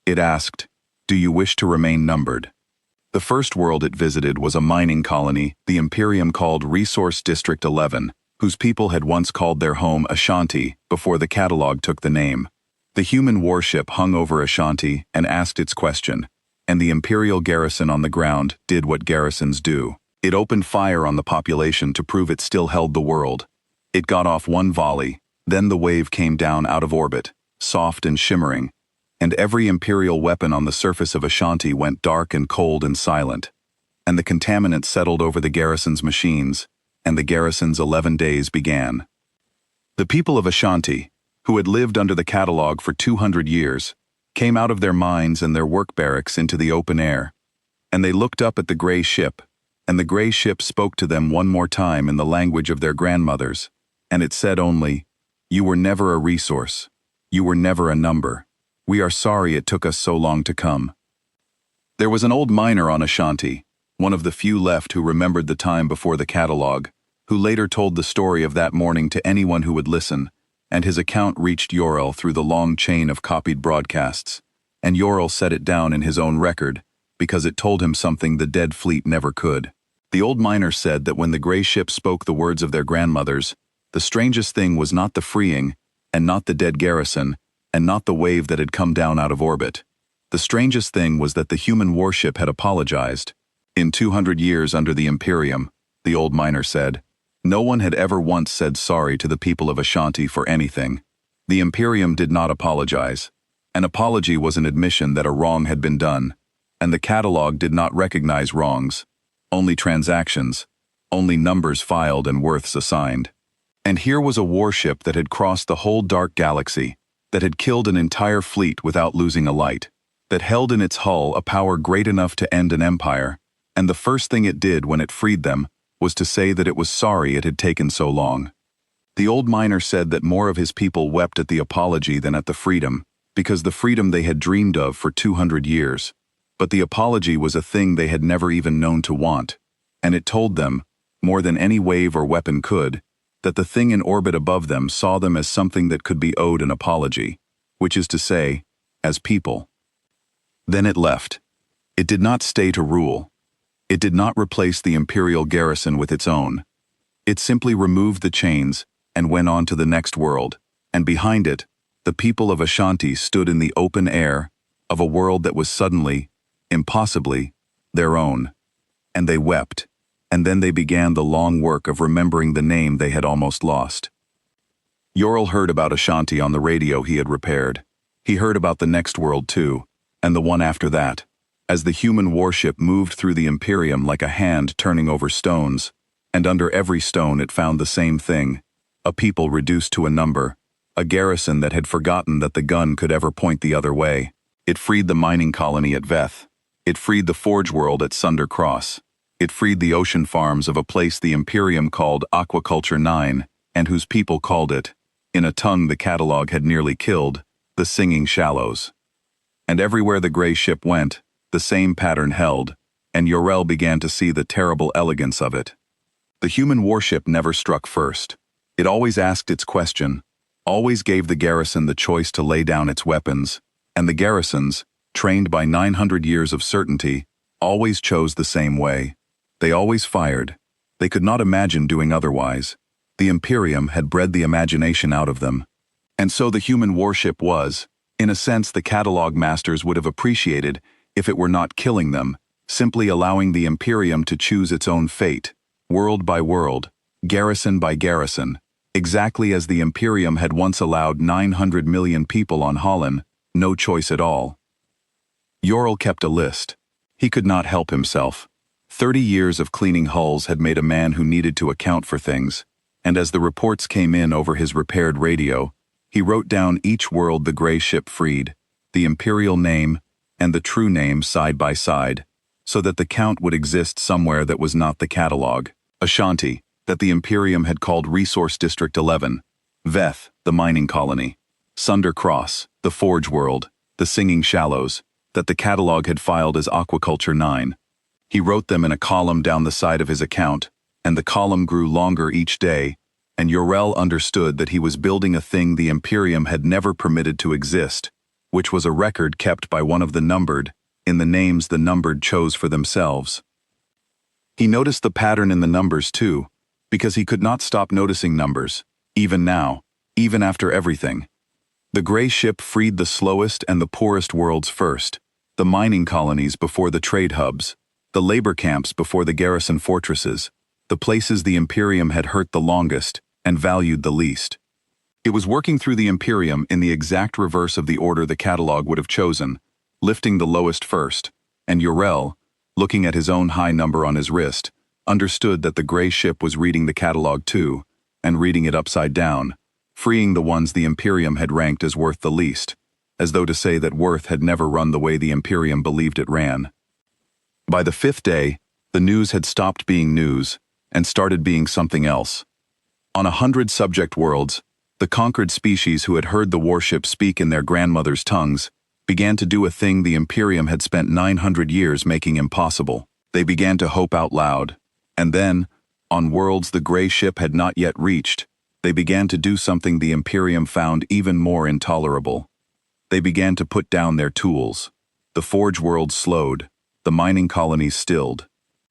It asked, "Do you wish to remain numbered?" The first world it visited was a mining colony the Imperium called Resource District 11, whose people had once called their home Ashanti before the catalog took the name. The human warship hung over Ashanti and asked its question, and the Imperial garrison on the ground did what garrisons do. It opened fire on the population to prove it still held the world. It got off one volley, then the wave came down out of orbit, soft and shimmering, and every Imperial weapon on the surface of Ashanti went dark and cold and silent, and the contaminant settled over the garrison's machines, and the garrison's 11 days began. The people of Ashanti, who had lived under the catalog for 200 years, came out of their mines and their work barracks into the open air, and they looked up at the gray ship, and the gray ship spoke to them one more time in the language of their grandmothers, and it said only, "You were never a resource. You were never a number. We are sorry it took us so long to come." There was an old miner on Ashanti, one of the few left who remembered the time before the catalog, who later told the story of that morning to anyone who would listen, and his account reached Yorel through the long chain of copied broadcasts, and Yorel set it down in his own record, because it told him something the dead fleet never could. The old miner said that when the gray ship spoke the words of their grandmothers, the strangest thing was not the freeing, and not the dead garrison, and not the wave that had come down out of orbit. The strangest thing was that the human warship had apologized. In 200 years under the Imperium, the old miner said, no one had ever once said sorry to the people of Ashanti for anything. The Imperium did not apologize. An apology was an admission that a wrong had been done, and the catalog did not recognize wrongs, only transactions, only numbers filed and worths assigned. And here was a warship that had crossed the whole dark galaxy, that had killed an entire fleet without losing a light, that held in its hull a power great enough to end an empire, and the first thing it did when it freed them was to say that it was sorry it had taken so long. The old miner said that more of his people wept at the apology than at the freedom, because the freedom they had dreamed of for 200 years. But the apology was a thing they had never even known to want, and it told them, more than any wave or weapon could, that the thing in orbit above them saw them as something that could be owed an apology, which is to say, as people. Then it left. It did not stay to rule. It did not replace the imperial garrison with its own. It simply removed the chains and went on to the next world, and behind it, the people of Ashanti stood in the open air of a world that was suddenly, impossibly, their own. And they wept, and then they began the long work of remembering the name they had almost lost. Yorl heard about Ashanti on the radio he had repaired. He heard about the next world too, and the one after that, as the human warship moved through the Imperium like a hand turning over stones, and under every stone it found the same thing, a people reduced to a number, a garrison that had forgotten that the gun could ever point the other way. It freed the mining colony at Veth. It freed the forge world at Sunder Cross. It freed the ocean farms of a place the Imperium called Aquaculture 9, and whose people called it, in a tongue the catalog had nearly killed, the Singing Shallows. And everywhere the gray ship went, the same pattern held, and Yorel began to see the terrible elegance of it. The human warship never struck first. It always asked its question, always gave the garrison the choice to lay down its weapons, and the garrisons, trained by 900 years of certainty, always chose the same way. They always fired. They could not imagine doing otherwise. The Imperium had bred the imagination out of them. And so the human warship was, in a sense the catalog masters would have appreciated if it were not killing them, simply allowing the Imperium to choose its own fate, world by world, garrison by garrison, exactly as the Imperium had once allowed 900 million people on Holland no choice at all. Yorl kept a list. He could not help himself. 30 years of cleaning hulls had made a man who needed to account for things, and as the reports came in over his repaired radio, he wrote down each world the gray ship freed, the imperial name, and the true name side by side, so that the count would exist somewhere that was not the catalog. Ashanti, that the Imperium had called Resource District 11, Veth, the mining colony, Sunder Cross, the forge world, the Singing Shallows, that the catalog had filed as Aquaculture 9. He wrote them in a column down the side of his account, and the column grew longer each day, and Yorel understood that he was building a thing the Imperium had never permitted to exist, which was a record kept by one of the numbered, in the names the numbered chose for themselves. He noticed the pattern in the numbers too, because he could not stop noticing numbers, even now, even after everything. The gray ship freed the slowest and the poorest worlds first, the mining colonies before the trade hubs, the labor camps before the garrison fortresses, the places the Imperium had hurt the longest and valued the least. It was working through the Imperium in the exact reverse of the order the catalog would have chosen, lifting the lowest first, and Yorel, looking at his own high number on his wrist, understood that the gray ship was reading the catalog too, and reading it upside down, freeing the ones the Imperium had ranked as worth the least, as though to say that worth had never run the way the Imperium believed it ran. By the 5th day, the news had stopped being news and started being something else. On 100 subject worlds, the conquered species who had heard the warship speak in their grandmothers' tongues began to do a thing the Imperium had spent 900 years making impossible. They began to hope out loud, and then, on worlds the gray ship had not yet reached, they began to do something the Imperium found even more intolerable. They began to put down their tools. The forge world slowed, the mining colonies stilled.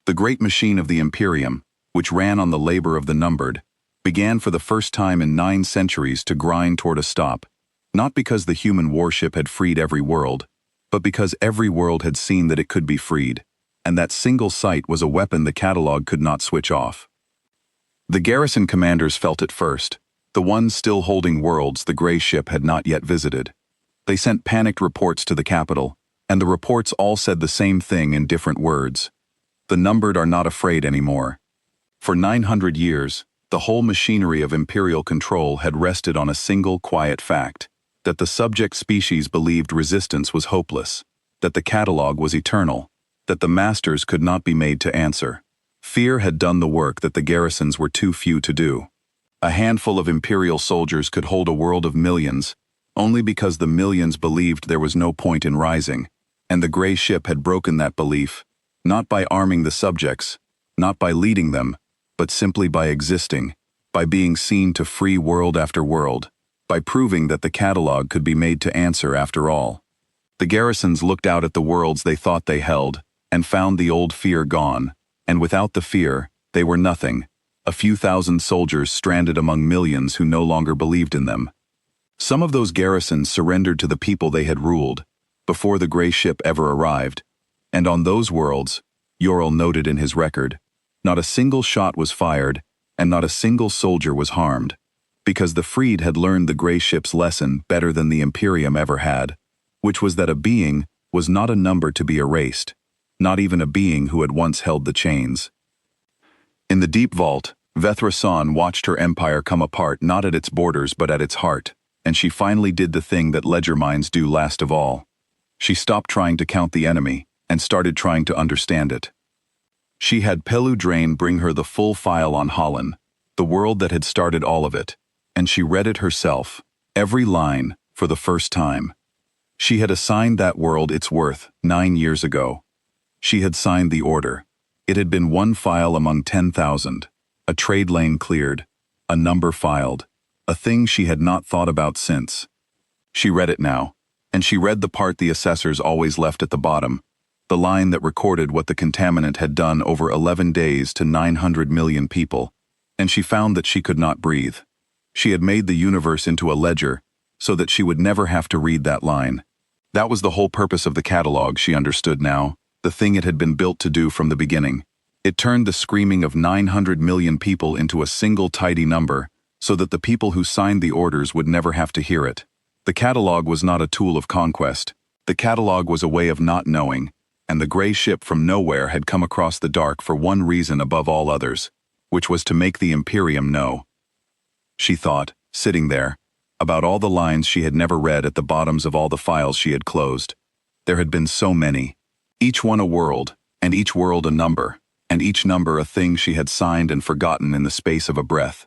The great machine of the Imperium, which ran on the labor of the numbered, began for the first time in 9 centuries to grind toward a stop, not because the human warship had freed every world, but because every world had seen that it could be freed, and that single sight was a weapon the catalog could not switch off. The garrison commanders felt it first, the ones still holding worlds the gray ship had not yet visited. They sent panicked reports to the capital, and the reports all said the same thing in different words. The numbered are not afraid anymore. For 900 years, the whole machinery of imperial control had rested on a single quiet fact, that the subject species believed resistance was hopeless, that the catalog was eternal, that the masters could not be made to answer. Fear had done the work that the garrisons were too few to do. A handful of imperial soldiers could hold a world of millions, only because the millions believed there was no point in rising, and the gray ship had broken that belief, not by arming the subjects, not by leading them, but simply by existing, by being seen to free world after world, by proving that the catalog could be made to answer after all. The garrisons looked out at the worlds they thought they held, and found the old fear gone, and without the fear, they were nothing, a few thousand soldiers stranded among millions who no longer believed in them. Some of those garrisons surrendered to the people they had ruled, before the gray ship ever arrived, and on those worlds, Yorl noted in his record, not a single shot was fired, and not a single soldier was harmed, because the freed had learned the gray ship's lesson better than the Imperium ever had, which was that a being was not a number to be erased, not even a being who had once held the chains. In the deep vault, Vethra watched her empire come apart not at its borders but at its heart, and she finally did the thing that ledger minds do last of all. She stopped trying to count the enemy, and started trying to understand it. She had Pelu Drain bring her the full file on Holland, the world that had started all of it, and she read it herself, every line, for the first time. She had assigned that world its worth 9 years ago. She had signed the order. It had been one file among 10,000, a trade lane cleared, a number filed, a thing she had not thought about since. She read it now, and she read the part the assessors always left at the bottom, the line that recorded what the contaminant had done over 11 days to 900 million people, and she found that she could not breathe. She had made the universe into a ledger, so that she would never have to read that line. That was the whole purpose of the catalog, she understood now, the thing it had been built to do from the beginning. It turned the screaming of 900 million people into a single tidy number, so that the people who signed the orders would never have to hear it. The catalog was not a tool of conquest. The catalog was a way of not knowing, and the gray ship from nowhere had come across the dark for one reason above all others, which was to make the Imperium know. She thought, sitting there, about all the lines she had never read at the bottoms of all the files she had closed. There had been so many, each one a world, and each world a number, and each number a thing she had signed and forgotten in the space of a breath.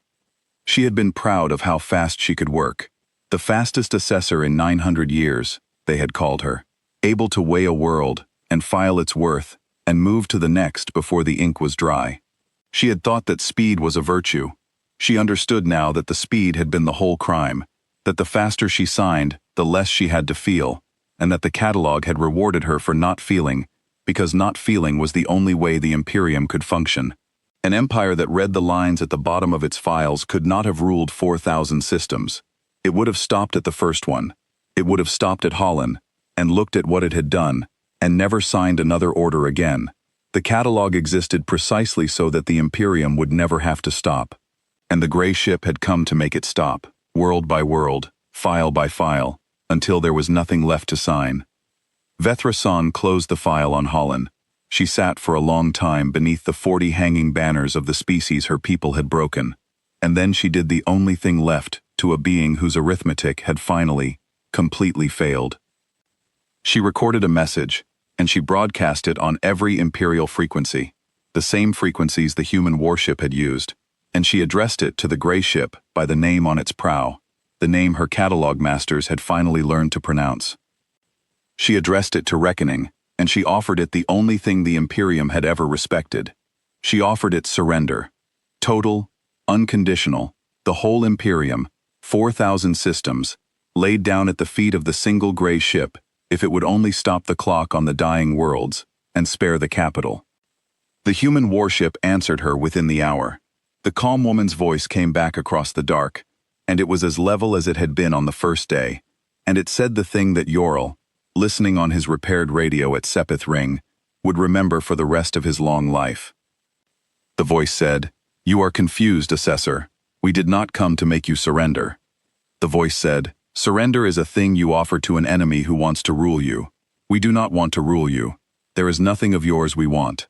She had been proud of how fast she could work. The fastest assessor in 900 years, they had called her, able to weigh a world, and file its worth, and move to the next before the ink was dry. She had thought that speed was a virtue. She understood now that the speed had been the whole crime, that the faster she signed, the less she had to feel, and that the catalog had rewarded her for not feeling, because not feeling was the only way the Imperium could function. An empire that read the lines at the bottom of its files could not have ruled 4,000 systems. It would have stopped at the first one. It would have stopped at Holland, and looked at what it had done, and never signed another order again. The catalog existed precisely so that the Imperium would never have to stop. And the gray ship had come to make it stop, world by world, file by file, until there was nothing left to sign. Vethra closed the file on Holland. She sat for a long time beneath the 40 hanging banners of the species her people had broken, and then she did the only thing left to a being whose arithmetic had finally, completely failed. She recorded a message, and she broadcast it on every Imperial frequency, the same frequencies the human warship had used, and she addressed it to the gray ship by the name on its prow, the name her catalog masters had finally learned to pronounce. She addressed it to Reckoning, and she offered it the only thing the Imperium had ever respected. She offered it surrender. Total, unconditional, the whole Imperium, 4,000 systems, laid down at the feet of the single gray ship, if it would only stop the clock on the dying worlds, and spare the capital. The human warship answered her within the hour. The calm woman's voice came back across the dark, and it was as level as it had been on the first day, and it said the thing that Yorl, listening on his repaired radio at Sepith Ring, would remember for the rest of his long life. The voice said, "You are confused, Assessor. We did not come to make you surrender." The voice said, "Surrender is a thing you offer to an enemy who wants to rule you. We do not want to rule you. There is nothing of yours we want."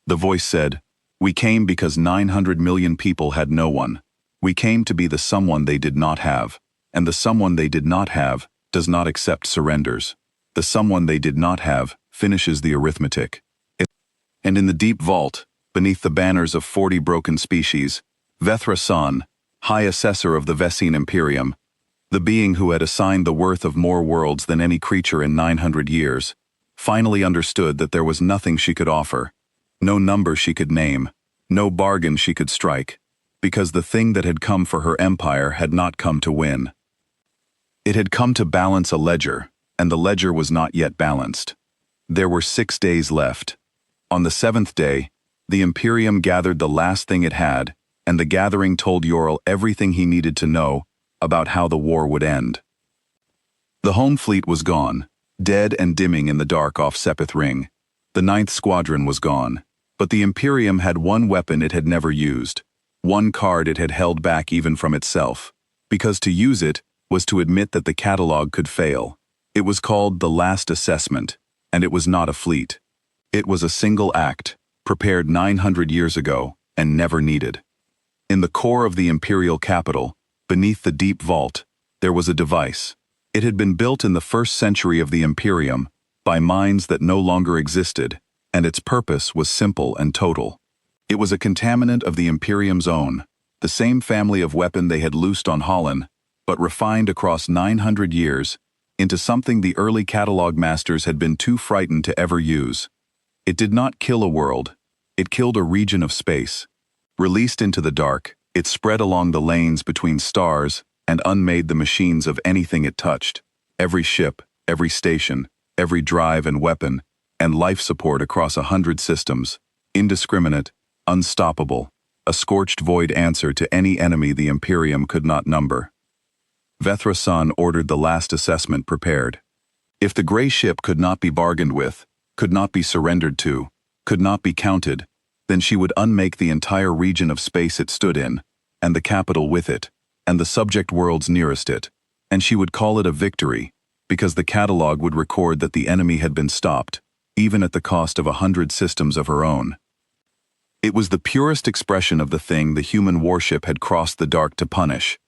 The voice said, "We came because 900 million people had no one. We came to be the someone they did not have, and the someone they did not have does not accept surrenders. The someone they did not have finishes the arithmetic." And in the deep vault, beneath the banners of 40 broken species, Vethra San, High Assessor of the Vessine Imperium, the being who had assigned the worth of more worlds than any creature in 900 years, finally understood that there was nothing she could offer, no number she could name, no bargain she could strike, because the thing that had come for her empire had not come to win. It had come to balance a ledger, and the ledger was not yet balanced. There were 6 days left. On the 7th day, the Imperium gathered the last thing it had, and the gathering told Yorl everything he needed to know about how the war would end. The home fleet was gone, dead and dimming in the dark off Sepith Ring. The 9th Squadron was gone, but the Imperium had one weapon it had never used, one card it had held back even from itself, because to use it was to admit that the catalog could fail. It was called the Last Assessment, and it was not a fleet. It was a single act, prepared 900 years ago, and never needed. In the core of the Imperial capital, beneath the deep vault, there was a device. It had been built in the 1st century of the Imperium by minds that no longer existed, and its purpose was simple and total. It was a contaminant of the Imperium's own, the same family of weapon they had loosed on Holland, but refined across 900 years into something the early catalog masters had been too frightened to ever use. It did not kill a world, it killed a region of space. Released into the dark, it spread along the lanes between stars and unmade the machines of anything it touched, every ship, every station, every drive and weapon, and life support across 100 systems, indiscriminate, unstoppable, a scorched void answer to any enemy the Imperium could not number. Vethra San ordered the last assessment prepared. If the gray ship could not be bargained with, could not be surrendered to, could not be counted, then she would unmake the entire region of space it stood in, and the capital with it, and the subject worlds nearest it, and she would call it a victory, because the catalog would record that the enemy had been stopped, even at the cost of 100 systems of her own. It was the purest expression of the thing the human warship had crossed the dark to punish.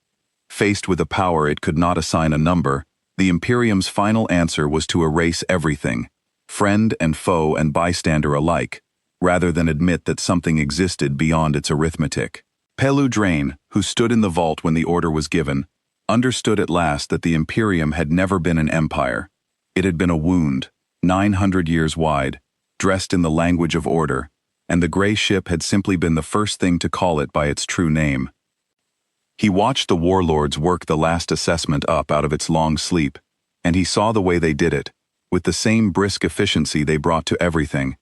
Faced with a power it could not assign a number, the Imperium's final answer was to erase everything, friend and foe and bystander alike, rather than admit that something existed beyond its arithmetic. Pelu Drain, who stood in the vault when the order was given, understood at last that the Imperium had never been an empire. It had been a wound, 900 years wide, dressed in the language of order, and the gray ship had simply been the first thing to call it by its true name. He watched the warlords work the last assessment up out of its long sleep, and he saw the way they did it, with the same brisk efficiency they brought to everything,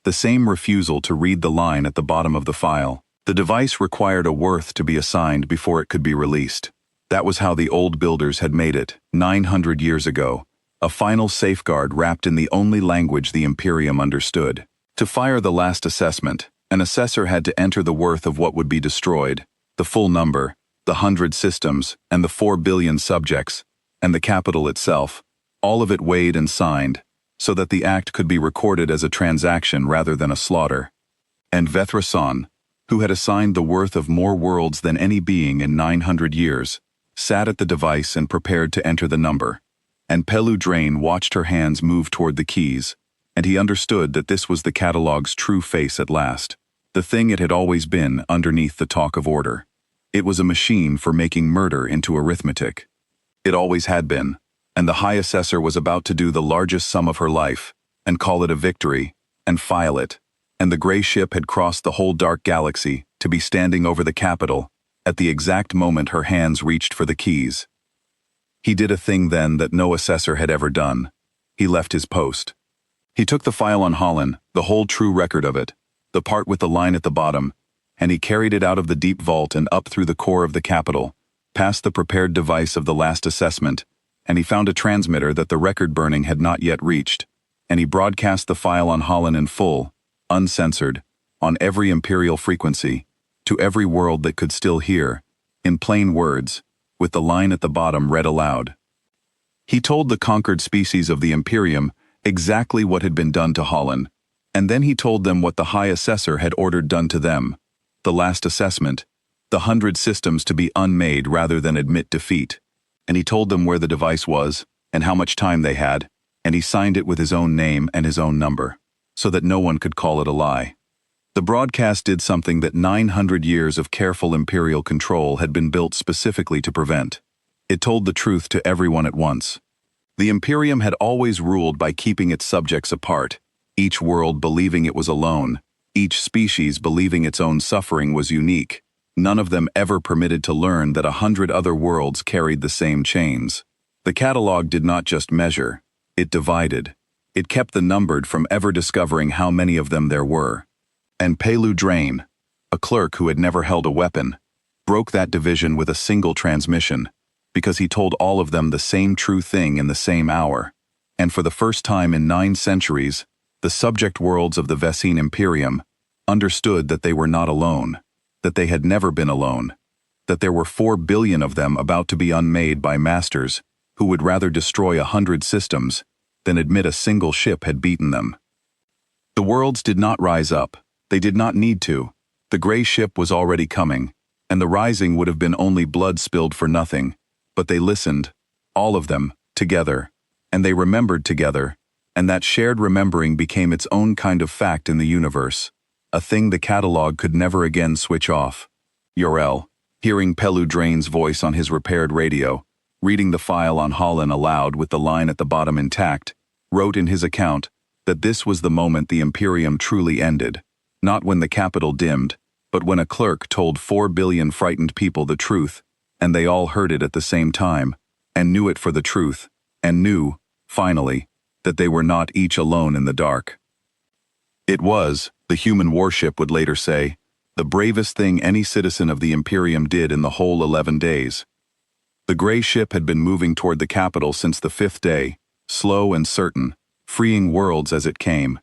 the same refusal to read the line at the bottom of the file. The device required a worth to be assigned before it could be released. That was how the old builders had made it, 900 years ago, a final safeguard wrapped in the only language the Imperium understood. To fire the last assessment, an assessor had to enter the worth of what would be destroyed, the full number, the 100 systems, and the 4 billion subjects, and the capital itself, all of it weighed and signed, so that the act could be recorded as a transaction rather than a slaughter. And Vethra San, who had assigned the worth of more worlds than any being in 900 years, sat at the device and prepared to enter the number. And Pelu Drain watched her hands move toward the keys, and he understood that this was the catalog's true face at last, the thing it had always been underneath the talk of order. It was a machine for making murder into arithmetic. It always had been, and the High Assessor was about to do the largest sum of her life, and call it a victory, and file it, and the gray ship had crossed the whole dark galaxy to be standing over the capital at the exact moment her hands reached for the keys. He did a thing then that no assessor had ever done. He left his post. He took the file on Holland, the whole true record of it, the part with the line at the bottom, and he carried it out of the deep vault and up through the core of the capital, past the prepared device of the last assessment, and he found a transmitter that the record burning had not yet reached, and he broadcast the file on Holland in full, uncensored, on every Imperial frequency, to every world that could still hear, in plain words, with the line at the bottom read aloud. He told the conquered species of the Imperium exactly what had been done to Holland, and then he told them what the High Assessor had ordered done to them, the last assessment, the 100 systems to be unmade rather than admit defeat, and he told them where the device was, and how much time they had, and he signed it with his own name and his own number, so that no one could call it a lie. The broadcast did something that 900 years of careful Imperial control had been built specifically to prevent. It told the truth to everyone at once. The Imperium had always ruled by keeping its subjects apart, each world believing it was alone, each species believing its own suffering was unique. None of them ever permitted to learn that 100 other worlds carried the same chains. The catalog did not just measure, it divided. It kept the numbered from ever discovering how many of them there were. And Pelu Drain, a clerk who had never held a weapon, broke that division with a single transmission, because he told all of them the same true thing in the same hour. And for the first time in 9 centuries, the subject worlds of the Vecine Imperium understood that they were not alone, that they had never been alone, that there were 4 billion of them about to be unmade by masters who would rather destroy 100 systems than admit a single ship had beaten them. The worlds did not rise up. They did not need to. The gray ship was already coming, and the rising would have been only blood spilled for nothing. But they listened, all of them, together, and they remembered together, and that shared remembering became its own kind of fact in the universe, a thing the catalog could never again switch off. Yorel, hearing Pelu Drain's voice on his repaired radio, reading the file on Holland aloud with the line at the bottom intact, wrote in his account that this was the moment the Imperium truly ended, not when the capital dimmed, but when a clerk told 4 billion frightened people the truth, and they all heard it at the same time, and knew it for the truth, and knew, finally, that they were not each alone in the dark. It was, the human warship would later say, the bravest thing any citizen of the Imperium did in the whole 11 days. The gray ship had been moving toward the capital since the 5th day, slow and certain, freeing worlds as it came.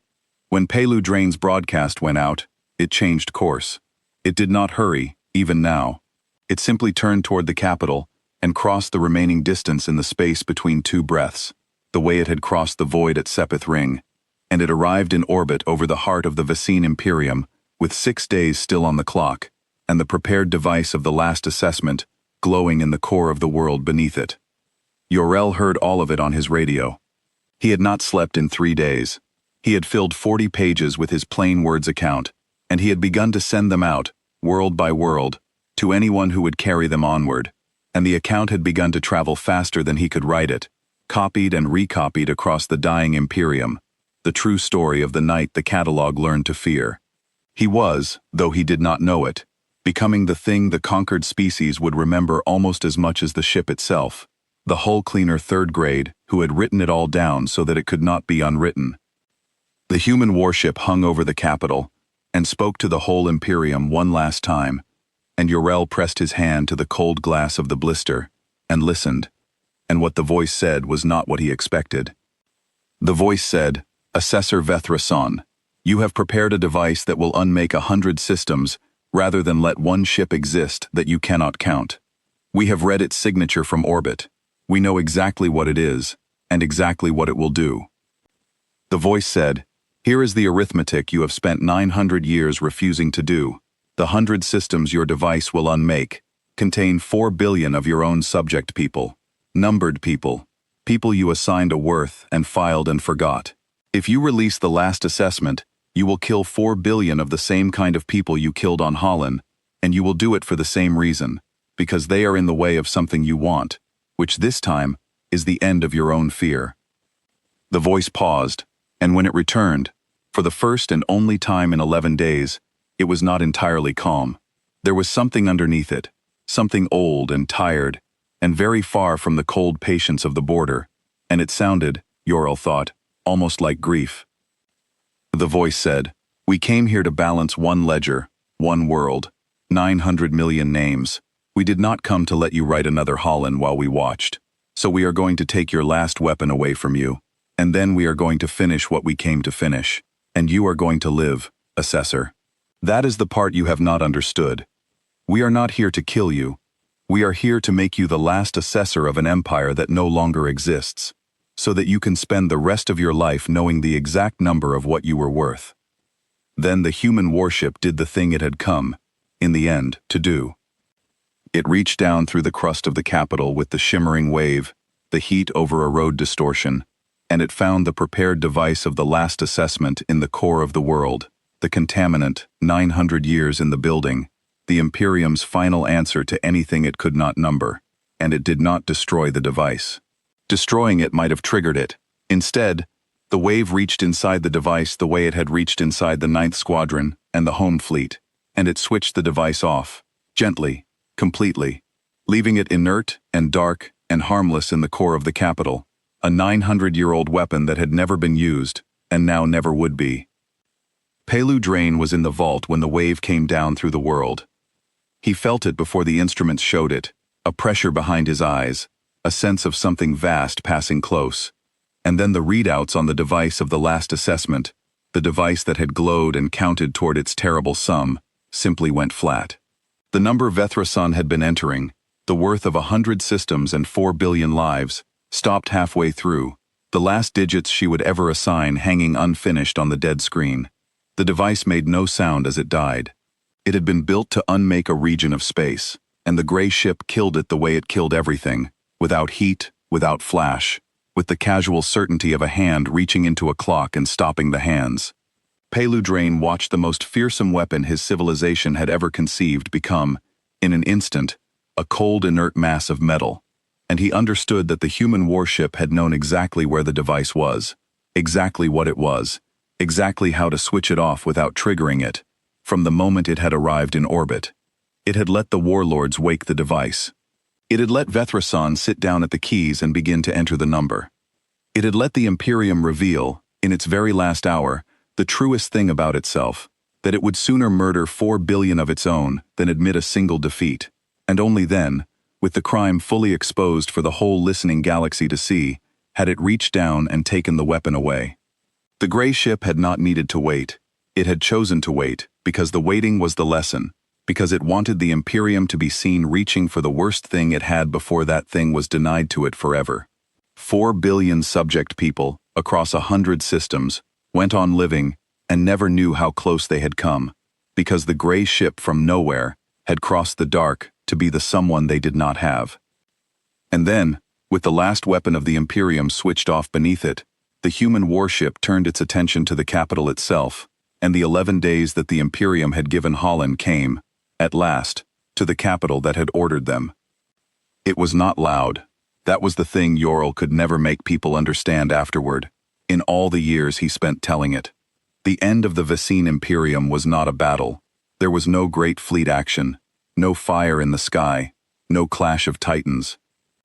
When Pelu Drain's broadcast went out, it changed course. It did not hurry, even now. It simply turned toward the capital and crossed the remaining distance in the space between 2 breaths, the way it had crossed the void at Sepith Ring, and it arrived in orbit over the heart of the Vecine Imperium, with 6 days still on the clock, and the prepared device of the last assessment glowing in the core of the world beneath it. Yorel heard all of it on his radio. He had not slept in 3 days. He had filled 40 pages with his plain words account, and he had begun to send them out, world by world, to anyone who would carry them onward, and the account had begun to travel faster than he could write it, copied and recopied across the dying Imperium, the true story of the night the catalog learned to fear. He was, though he did not know it, becoming the thing the conquered species would remember almost as much as the ship itself, the hull cleaner 3rd grade who had written it all down so that it could not be unwritten. The human warship hung over the capital and spoke to the whole Imperium one last time, and Yorel pressed his hand to the cold glass of the blister and listened, and what the voice said was not what he expected. The voice said, "Assessor Vethrason, you have prepared a device that will unmake 100 systems rather than let one ship exist that you cannot count. We have read its signature from orbit. We know exactly what it is, and exactly what it will do." The voice said, "Here is the arithmetic you have spent 900 years refusing to do. The 100 systems your device will unmake contain 4 billion of your own subject people, numbered people, people you assigned a worth and filed and forgot. If you release the last assessment, you will kill 4 billion of the same kind of people you killed on Holland, and you will do it for the same reason, because they are in the way of something you want, which this time is the end of your own fear." The voice paused, and when it returned, for the first and only time in 11 days, it was not entirely calm. There was something underneath it, something old and tired, and very far from the cold patience of the border, and it sounded, Yorel thought, almost like grief. The voice said, "We came here to balance one ledger, one world, 900 million names. We did not come to let you write another Holland while we watched. So we are going to take your last weapon away from you, and then we are going to finish what we came to finish, and you are going to live, Assessor. That is the part you have not understood. We are not here to kill you. We are here to make you the last assessor of an empire that no longer exists, so that you can spend the rest of your life knowing the exact number of what you were worth. Then the human warship did the thing it had come, in the end, to do. It reached down through the crust of the capital with the shimmering wave, the heat over a road distortion, and it found the prepared device of the last assessment in the core of the world, the contaminant, 900 years in the building, the Imperium's final answer to anything it could not number, and it did not destroy the device. Destroying it might have triggered it. Instead, the wave reached inside the device the way it had reached inside the 9th Squadron and the home fleet, and it switched the device off, gently, completely, leaving it inert and dark and harmless in the core of the capital, a 900-year-old weapon that had never been used and now never would be. Pelu Drain was in the vault when the wave came down through the world. He felt it before the instruments showed it, a pressure behind his eyes, a sense of something vast passing close, and then the readouts on the device of the last assessment, the device that had glowed and counted toward its terrible sum, simply went flat. The number Vethrason had been entering, the worth of 100 systems and 4 billion lives, stopped halfway through, the last digits she would ever assign hanging unfinished on the dead screen. The device made no sound as it died. It had been built to unmake a region of space, and the gray ship killed it the way it killed everything, without heat, without flash, with the casual certainty of a hand reaching into a clock and stopping the hands. Pelu Drain watched the most fearsome weapon his civilization had ever conceived become, in an instant, a cold inert mass of metal, and he understood that the human warship had known exactly where the device was, exactly what it was, exactly how to switch it off without triggering it, from the moment it had arrived in orbit. It had let the warlords wake the device. It had let Vethrason sit down at the keys and begin to enter the number. It had let the Imperium reveal, in its very last hour, the truest thing about itself, that it would sooner murder 4 billion of its own than admit a single defeat, and only then, with the crime fully exposed for the whole listening galaxy to see, had it reached down and taken the weapon away. The gray ship had not needed to wait. It had chosen to wait, because the waiting was the lesson, because it wanted the Imperium to be seen reaching for the worst thing it had before that thing was denied to it forever. 4 billion subject people, across 100 systems, went on living and never knew how close they had come, because the gray ship from nowhere had crossed the dark to be the someone they did not have. And then, with the last weapon of the Imperium switched off beneath it, the human warship turned its attention to the capital itself, and the 11 days that the Imperium had given Holland came, at last, to the capital that had ordered them. It was not loud. That was the thing Yorl could never make people understand afterward, in all the years he spent telling it. The end of the Vecine Imperium was not a battle. There was no great fleet action, no fire in the sky, no clash of titans.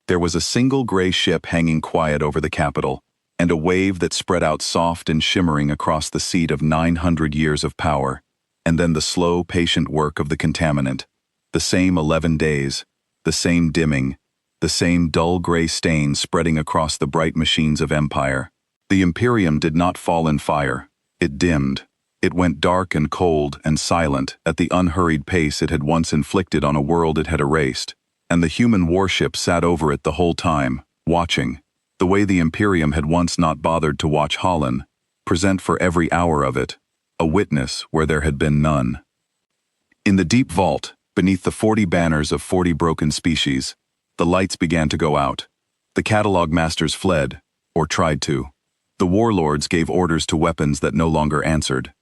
There was a single gray ship hanging quiet over the capital, and a wave that spread out soft and shimmering across the seat of 900 years of power, and then the slow, patient work of the contaminant, the same 11 days, the same dimming, the same dull gray stain spreading across the bright machines of empire. The Imperium did not fall in fire. It dimmed. It went dark and cold and silent at the unhurried pace it had once inflicted on a world it had erased, and the human warship sat over it the whole time, watching, the way the Imperium had once not bothered to watch Holland, present for every hour of it, a witness where there had been none. In the deep vault, beneath the 40 banners of 40 broken species, the lights began to go out. The catalog masters fled, or tried to. The warlords gave orders to weapons that no longer answered.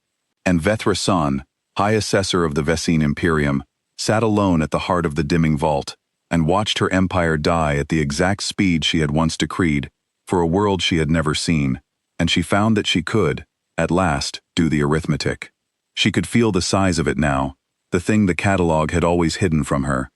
And Vethrason, High Assessor of the Vecine Imperium, sat alone at the heart of the dimming vault, and watched her empire die at the exact speed she had once decreed, for a world she had never seen, and she found that she could, at last, do the arithmetic. She could feel the size of it now, the thing the catalog had always hidden from her.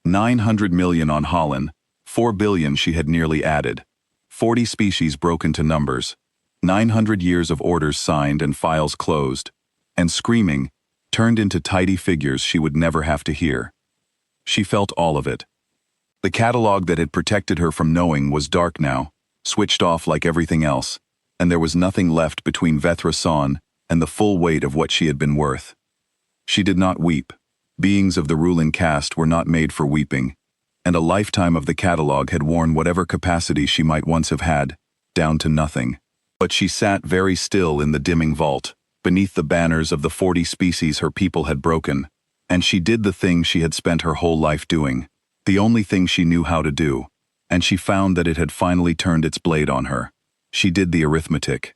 900 million on Holland, 4 billion she had nearly added, 40 species broken to numbers, 900 years of orders signed and files closed, and screaming, turned into tidy figures she would never have to hear. She felt all of it. The catalog that had protected her from knowing was dark now, switched off like everything else, and there was nothing left between Vethra and the full weight of what she had been worth. She did not weep. Beings of the ruling caste were not made for weeping, and a lifetime of the catalog had worn whatever capacity she might once have had, down to nothing. But she sat very still in the dimming vault, beneath the banners of the 40 species her people had broken, and she did the thing she had spent her whole life doing, the only thing she knew how to do, and she found that it had finally turned its blade on her. She did the arithmetic.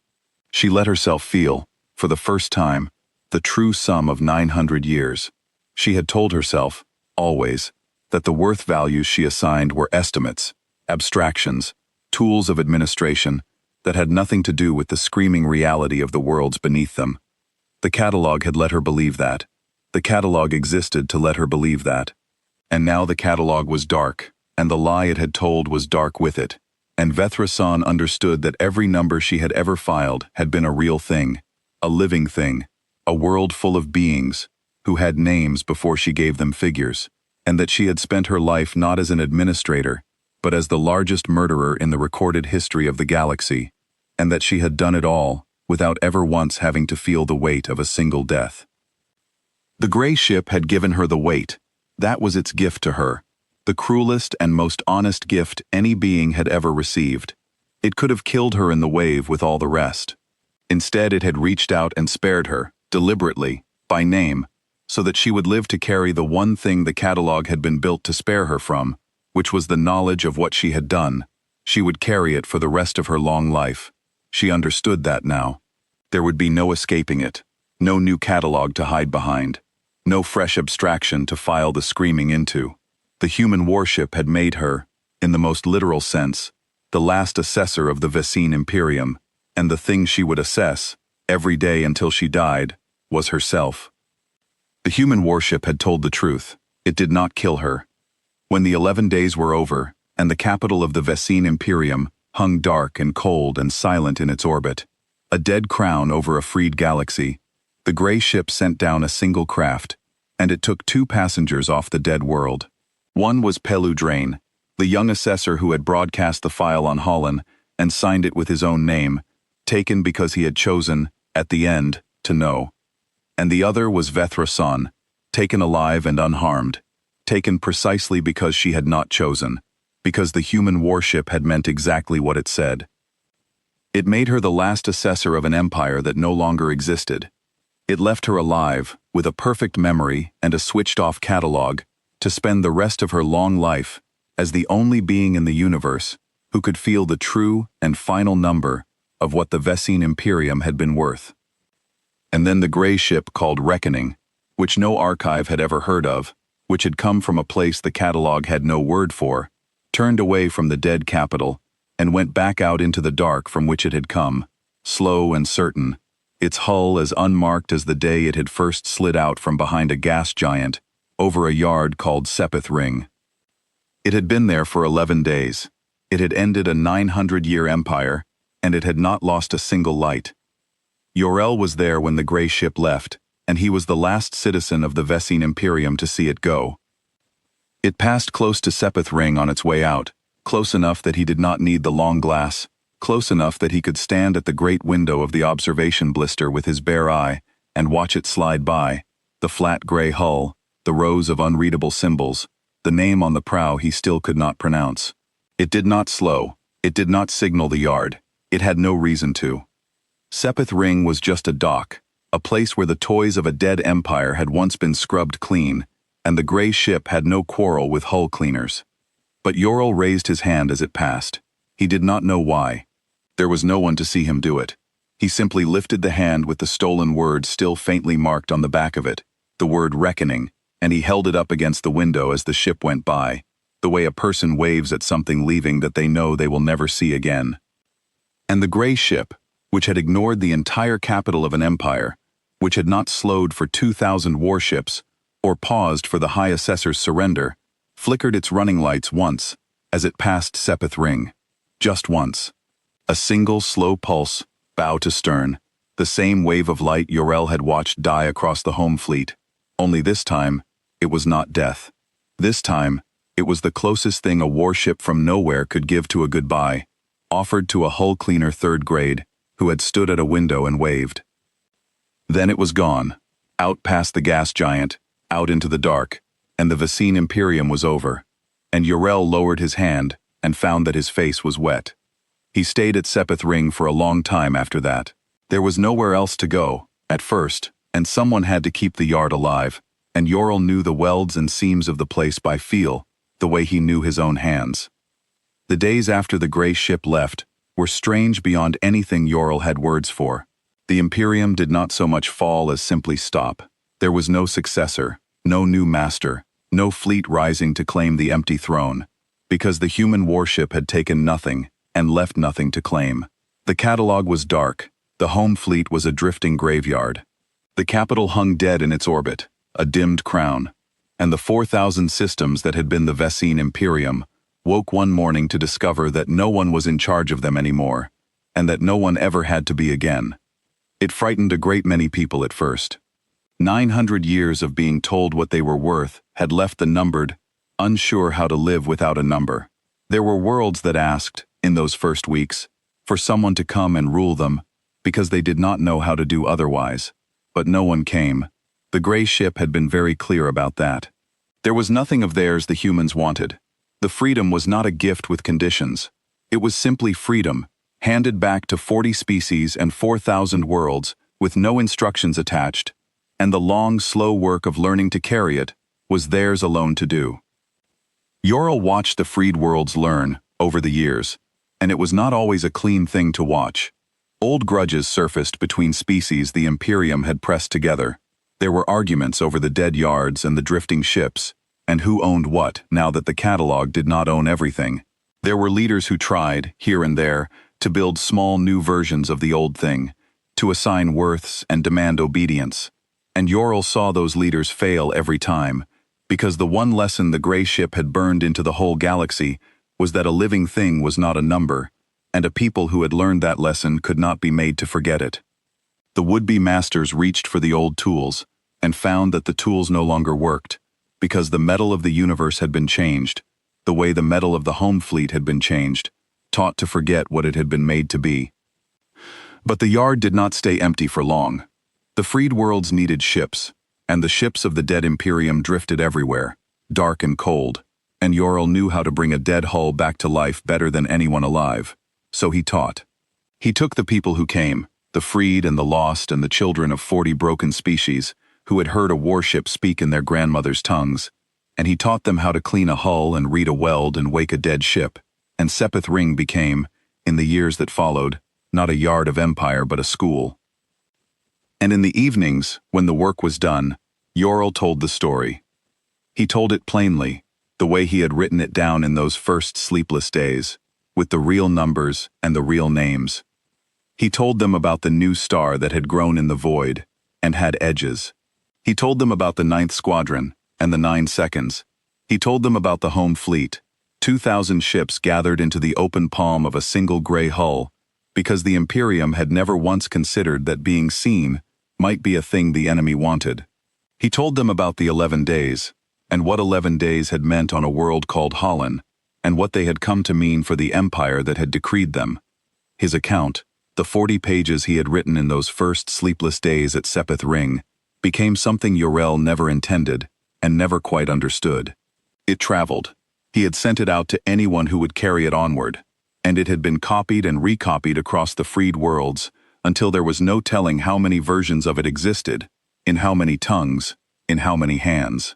She let herself feel, for the first time, the true sum of 900 years. She had told herself, always, that the worth values she assigned were estimates, abstractions, tools of administration that had nothing to do with the screaming reality of the worlds beneath them. The catalog had let her believe that. The catalog existed to let her believe that. And now the catalog was dark, and the lie it had told was dark with it. And Vethra understood that every number she had ever filed had been a real thing, a living thing, a world full of beings who had names before she gave them figures, and that she had spent her life not as an administrator, but as the largest murderer in the recorded history of the galaxy, and that she had done it all without ever once having to feel the weight of a single death. The gray ship had given her the weight. That was its gift to her, the cruelest and most honest gift any being had ever received. It could have killed her in the wave with all the rest. Instead, it had reached out and spared her, deliberately, by name, so that she would live to carry the one thing the catalog had been built to spare her from, which was the knowledge of what she had done. She would carry it for the rest of her long life. She understood that now. There would be no escaping it, no new catalog to hide behind, no fresh abstraction to file the screaming into. The human warship had made her, in the most literal sense, the last assessor of the Vecine Imperium, and the thing she would assess, every day until she died, was herself. The human warship had told the truth. It did not kill her. When the 11 days were over, and the capital of the Vecine Imperium hung dark and cold and silent in its orbit, a dead crown over a freed galaxy, the gray ship sent down a single craft, and it took 2 passengers off the dead world. One was Pelu Drain, the young assessor who had broadcast the file on Holland and signed it with his own name, taken because he had chosen, at the end, to know. And the other was Vethra, taken alive and unharmed, taken precisely because she had not chosen, because the human warship had meant exactly what it said. It made her the last assessor of an empire that no longer existed. It left her alive, with a perfect memory and a switched-off catalog, to spend the rest of her long life as the only being in the universe who could feel the true and final number of what the Vecine Imperium had been worth. And then the gray ship called Reckoning, which no archive had ever heard of, which had come from a place the catalog had no word for, turned away from the dead capital and went back out into the dark from which it had come, slow and certain, its hull as unmarked as the day it had first slid out from behind a gas giant over a yard called Sepith Ring. It had been there for 11 days. It had ended a 900-year empire, and it had not lost a single light. Yorel was there when the gray ship left, and he was the last citizen of the Vecine Imperium to see it go. It passed close to Sepith Ring on its way out, close enough that he did not need the long glass, close enough that he could stand at the great window of the observation blister with his bare eye and watch it slide by, the flat gray hull, the rows of unreadable symbols, the name on the prow he still could not pronounce. It did not slow. It did not signal the yard. It had no reason to. Sepith Ring was just a dock, a place where the toys of a dead empire had once been scrubbed clean, and the gray ship had no quarrel with hull cleaners. But Yorel raised his hand as it passed. He did not know why. There was no one to see him do it. He simply lifted the hand with the stolen word still faintly marked on the back of it, the word Reckoning, and he held it up against the window as the ship went by, the way a person waves at something leaving that they know they will never see again. And the gray ship, which had ignored the entire capital of an empire, which had not slowed for 2,000 warships, or paused for the High Assessor's surrender, flickered its running lights once, as it passed Sepith Ring. Just once. A single slow pulse, bow to stern, The same wave of light Yorel had watched die across the home fleet. Only this time, it was not death. This time, it was the closest thing a warship from nowhere could give to a goodbye, offered to a hull cleaner third grade who had stood at a window and waved. Then it was gone, out past the gas giant, out into the dark, and the Vicene Imperium was over. And Yorel lowered his hand and found that his face was wet. He stayed at Sepith Ring for a long time after that. There was nowhere else to go, at first, and someone had to keep the yard alive, and Yorel knew the welds and seams of the place by feel, the way he knew his own hands. The days after the gray ship left were strange beyond anything Yorel had words for. The Imperium did not so much fall as simply stop. There was no successor, no new master, no fleet rising to claim the empty throne, because the human warship had taken nothing and left nothing to claim. The catalog was dark, the home fleet was a drifting graveyard. The capital hung dead in its orbit, a dimmed crown, and the 4,000 systems that had been the Vicene Imperium woke one morning to discover that no one was in charge of them anymore, and that no one ever had to be again. It frightened a great many people at first. 900 years of being told what they were worth had left the numbered, unsure how to live without a number. There were worlds that asked, in those first weeks, for someone to come and rule them, because they did not know how to do otherwise. But no one came. The gray ship had been very clear about that. There was nothing of theirs the humans wanted. The freedom was not a gift with conditions. It was simply freedom, handed back to 40 species and 4,000 worlds, with no instructions attached, and the long, slow work of learning to carry it was theirs alone to do. Yorel watched the freed worlds learn, over the years, and it was not always a clean thing to watch. Old grudges surfaced between species the Imperium had pressed together. There were arguments over the dead yards and the drifting ships, and who owned what now that the catalog did not own everything. There were leaders who tried, here and there, to build small new versions of the old thing, to assign worths and demand obedience. And Yorel saw those leaders fail every time, because the one lesson the gray ship had burned into the whole galaxy was that a living thing was not a number, and a people who had learned that lesson could not be made to forget it. The would-be masters reached for the old tools, and found that the tools no longer worked, because the metal of the universe had been changed, the way the metal of the home fleet had been changed, taught to forget what it had been made to be. But the yard did not stay empty for long. The freed worlds needed ships, and the ships of the dead Imperium drifted everywhere, dark and cold, and Yorel knew how to bring a dead hull back to life better than anyone alive. So he taught. He took the people who came, the freed and the lost and the children of 40 broken species, who had heard a warship speak in their grandmother's tongues, and he taught them how to clean a hull and read a weld and wake a dead ship, and Sepith Ring became, in the years that followed, not a yard of empire but a school. And in the evenings, when the work was done, Yorel told the story. He told it plainly, the way he had written it down in those first sleepless days, with the real numbers and the real names. He told them about the new star that had grown in the void, and had edges. He told them about the 9th Squadron, and the 9 Seconds. He told them about the home fleet, 2,000 ships gathered into the open palm of a single gray hull, because the Imperium had never once considered that being seen might be a thing the enemy wanted. He told them about the 11 days, and what 11 days had meant on a world called Holland, and what they had come to mean for the empire that had decreed them. His account, the 40 pages he had written in those first sleepless days at Sepith Ring, became something Yorel never intended, and never quite understood. It traveled. He had sent it out to anyone who would carry it onward, and it had been copied and recopied across the freed worlds, until there was no telling how many versions of it existed, in how many tongues, in how many hands.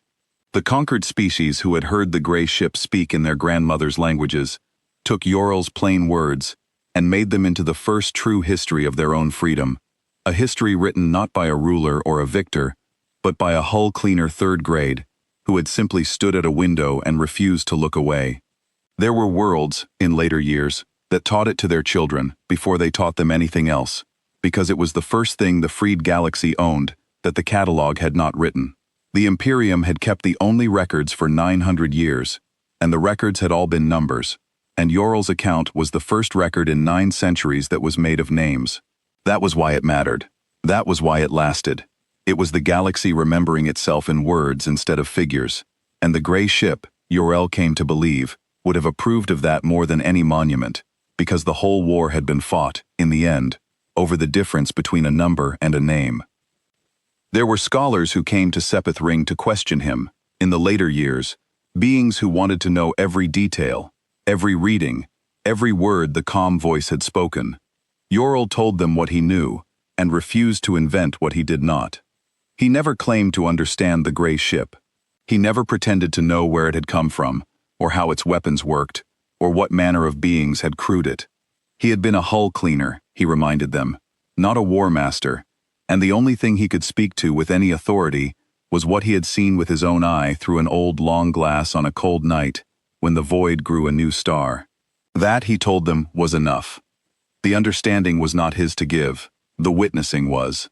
The conquered species who had heard the gray ship speak in their grandmother's languages took Yorel's plain words and made them into the first true history of their own freedom, a history written not by a ruler or a victor, but by a hull cleaner third grade who had simply stood at a window and refused to look away. There were worlds, in later years, that taught it to their children before they taught them anything else, because it was the first thing the freed galaxy owned that the catalog had not written. The Imperium had kept the only records for 900 years, and the records had all been numbers, and Yorel's account was the first record in 9 centuries that was made of names. That was why it mattered. That was why it lasted. It was the galaxy remembering itself in words instead of figures. And the gray ship, Yor-El came to believe, would have approved of that more than any monument, because the whole war had been fought, in the end, over the difference between a number and a name. There were scholars who came to Sepith Ring to question him, in the later years, beings who wanted to know every detail, every reading, every word the calm voice had spoken. Yor-El told them what he knew, and refused to invent what he did not. He never claimed to understand the gray ship. He never pretended to know where it had come from, or how its weapons worked, or what manner of beings had crewed it. He had been a hull cleaner, he reminded them, not a war master, and the only thing he could speak to with any authority was what he had seen with his own eye through an old long glass on a cold night when the void grew a new star. That, he told them, was enough. The understanding was not his to give, the witnessing was.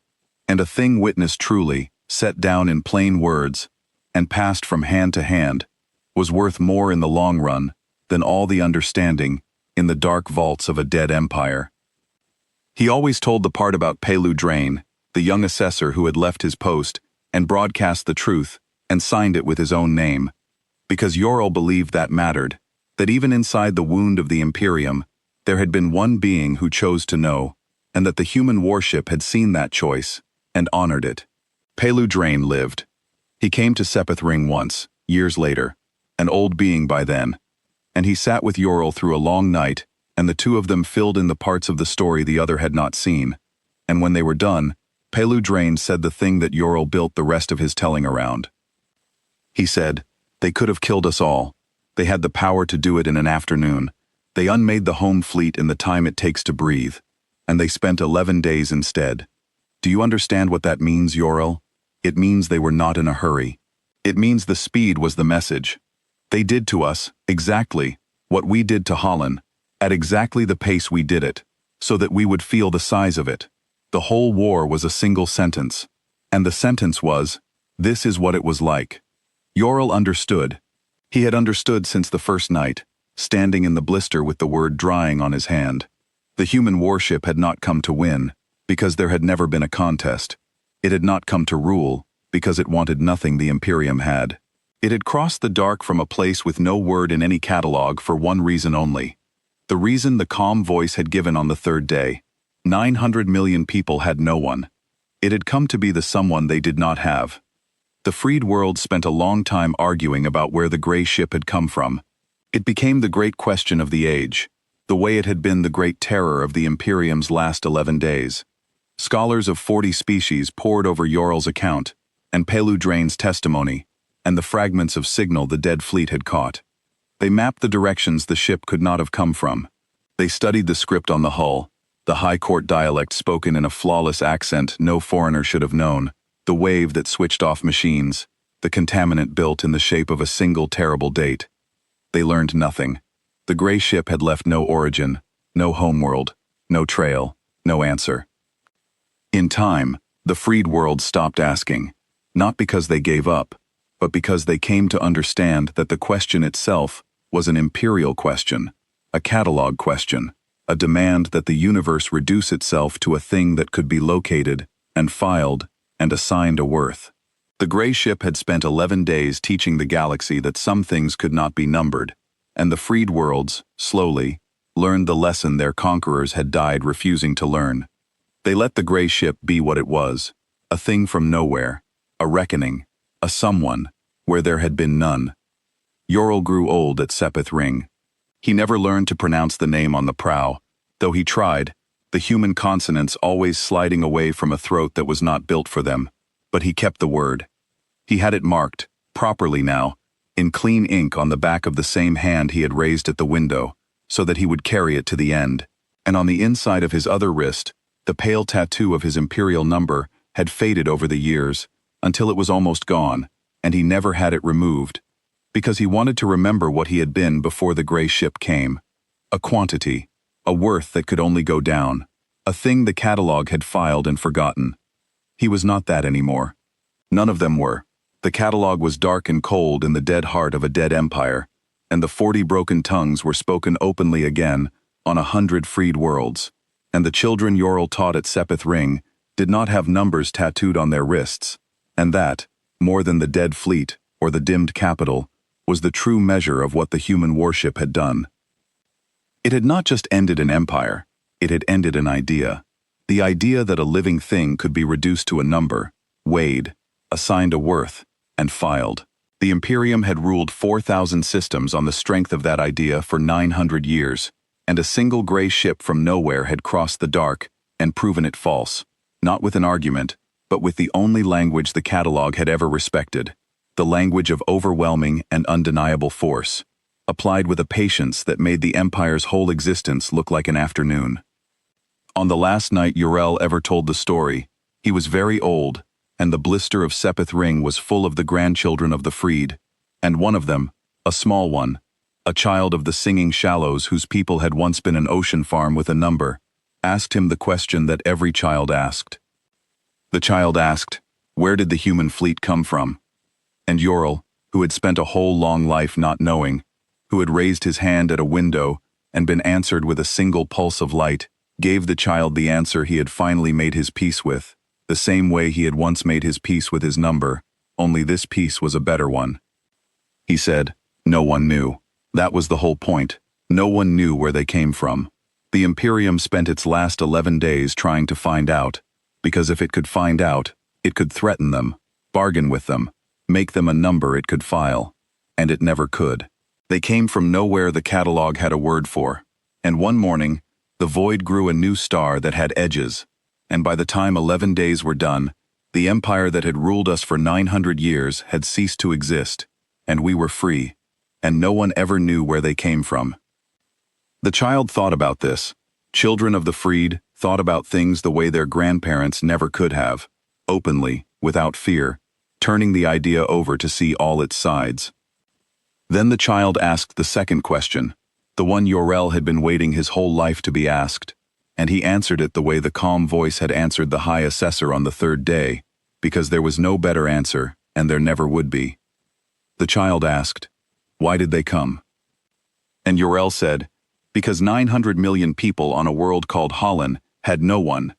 And a thing witnessed truly, set down in plain words, and passed from hand to hand, was worth more in the long run than all the understanding in the dark vaults of a dead empire. He always told the part about Pelu Drain, the young assessor who had left his post and broadcast the truth and signed it with his own name, because Yor-El believed that mattered, that even inside the wound of the Imperium, there had been one being who chose to know, and that the human warship had seen that choice and honored it. Pelu Drain lived. He came to Sepith Ring once, years later, an old being by then, and he sat with Yor-El through a long night, and the two of them filled in the parts of the story the other had not seen. And when they were done, Pelu Drain said the thing that Yor-El built the rest of his telling around. He said, "They could have killed us all. They had the power to do it in an afternoon. They unmade the home fleet in the time it takes to breathe, and they spent 11 days instead. Do you understand what that means, Yor-El? It means they were not in a hurry. It means the speed was the message. They did to us, exactly, what we did to Holland, at exactly the pace we did it, so that we would feel the size of it. The whole war was a single sentence. And the sentence was, this is what it was like." Yor-El understood. He had understood since the first night, standing in the blister with the word drying on his hand. The human warship had not come to win, because there had never been a contest. It had not come to rule, because it wanted nothing the Imperium had. It had crossed the dark from a place with no word in any catalog for one reason only. The reason the calm voice had given on the third day. 900 million people had no one. It had come to be the someone they did not have. The freed world spent a long time arguing about where the gray ship had come from. It became the great question of the age, the way it had been the great terror of the Imperium's last 11 days. Scholars of 40 species pored over Yor-El's account, and Pelu Drain's testimony, and the fragments of signal the dead fleet had caught. They mapped the directions the ship could not have come from. They studied the script on the hull, the high court dialect spoken in a flawless accent no foreigner should have known, the wave that switched off machines, the contaminant built in the shape of a single terrible date. They learned nothing. The gray ship had left no origin, no homeworld, no trail, no answer. In time, the freed world stopped asking, not because they gave up, but because they came to understand that the question itself was an imperial question, a catalog question, a demand that the universe reduce itself to a thing that could be located and filed and assigned a worth. The gray ship had spent 11 days teaching the galaxy that some things could not be numbered, and the freed worlds, slowly, learned the lesson their conquerors had died refusing to learn. They let the gray ship be what it was, a thing from nowhere, a reckoning, a someone, where there had been none. Yor-El grew old at Sepith Ring. He never learned to pronounce the name on the prow, though he tried, the human consonants always sliding away from a throat that was not built for them, but he kept the word. He had it marked, properly now, in clean ink on the back of the same hand he had raised at the window, so that he would carry it to the end, and on the inside of his other wrist, the pale tattoo of his imperial number had faded over the years, until it was almost gone, and he never had it removed, because he wanted to remember what he had been before the gray ship came. A quantity, a worth that could only go down, a thing the catalog had filed and forgotten. He was not that anymore. None of them were. The catalog was dark and cold in the dead heart of a dead empire, and the 40 broken tongues were spoken openly again on 100 freed worlds, and the children Yorl taught at Sepith Ring did not have numbers tattooed on their wrists, and that, more than the dead fleet or the dimmed capital, was the true measure of what the human warship had done. It had not just ended an empire, it had ended an idea. The idea that a living thing could be reduced to a number, weighed, assigned a worth, and filed. The Imperium had ruled 4,000 systems on the strength of that idea for 900 years, and a single gray ship from nowhere had crossed the dark and proven it false, not with an argument, but with the only language the catalog had ever respected, the language of overwhelming and undeniable force, applied with a patience that made the Empire's whole existence look like an afternoon. On the last night Yorel ever told the story, he was very old, and the blister of Sepith Ring was full of the grandchildren of the freed, and one of them, a small one, a child of the singing shallows whose people had once been an ocean farm with a number, asked him the question that every child asked. The child asked, where did the human fleet come from? And Yorel, who had spent a whole long life not knowing, who had raised his hand at a window and been answered with a single pulse of light, gave the child the answer he had finally made his peace with, the same way he had once made his peace with his number, only this peace was a better one. He said, no one knew. That was the whole point. No one knew where they came from. The Imperium spent its last 11 days trying to find out, because if it could find out, it could threaten them, bargain with them, make them a number it could file. And it never could. They came from nowhere the catalog had a word for, and one morning, the void grew a new star that had edges, and by the time 11 days were done, the empire that had ruled us for 900 years had ceased to exist, and we were free, and no one ever knew where they came from. The child thought about this. Children of the freed thought about things the way their grandparents never could have, openly, without fear, turning the idea over to see all its sides. Then the child asked the second question, the one Yorel had been waiting his whole life to be asked, and he answered it the way the calm voice had answered the High Assessor on the third day, because there was no better answer, and there never would be. The child asked, why did they come? And Yorel said, because 900 million people on a world called Holland had no one.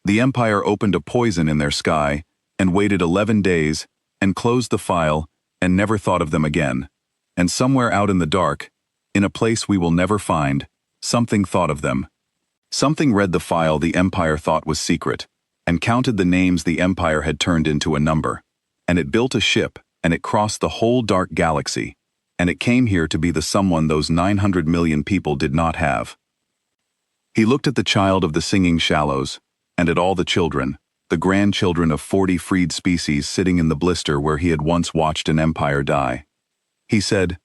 The Empire opened a poison in their sky, and waited 11 days, and closed the file, and never thought of them again. And somewhere out in the dark, in a place we will never find, something thought of them. Something read the file the Empire thought was secret, and counted the names the Empire had turned into a number. And it built a ship, and it crossed the whole dark galaxy, and it came here to be the someone those 900 million people did not have. He looked at the child of the singing shallows, and at all the children, the grandchildren of 40 freed species sitting in the blister where he had once watched an empire die. He said,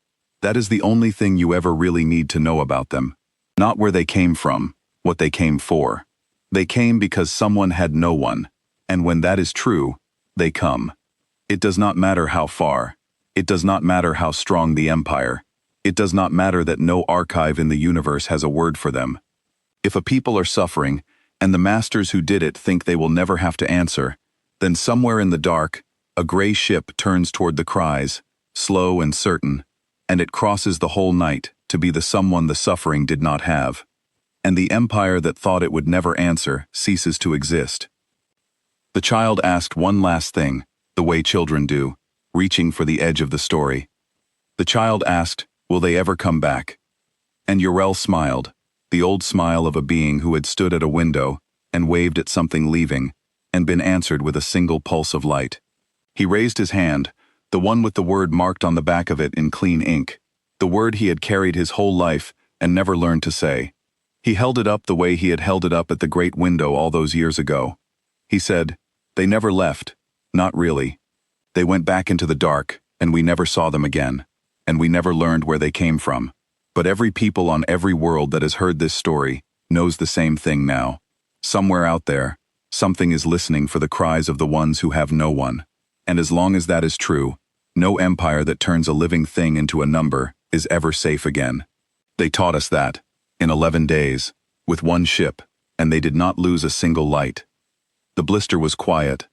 that is the only thing you ever really need to know about them. Not where they came from, what they came for. They came because someone had no one, and when that is true, they come. It does not matter how far. It does not matter how strong the empire. It does not matter that no archive in the universe has a word for them. If a people are suffering, and the masters who did it think they will never have to answer, then somewhere in the dark, a gray ship turns toward the cries, slow and certain, and it crosses the whole night to be the someone the suffering did not have. And the empire that thought it would never answer ceases to exist. The child asked one last thing, the way children do, reaching for the edge of the story. The child asked, will they ever come back? And Yorel smiled, the old smile of a being who had stood at a window and waved at something leaving, and been answered with a single pulse of light. He raised his hand, the one with the word marked on the back of it in clean ink, the word he had carried his whole life and never learned to say. He held it up the way he had held it up at the great window all those years ago. He said, they never left, not really. They went back into the dark, and we never saw them again, and we never learned where they came from. But every people on every world that has heard this story knows the same thing now. Somewhere out there, something is listening for the cries of the ones who have no one. And as long as that is true, no empire that turns a living thing into a number is ever safe again. They taught us that, in 11 days, with one ship, and they did not lose a single light. The blister was quiet.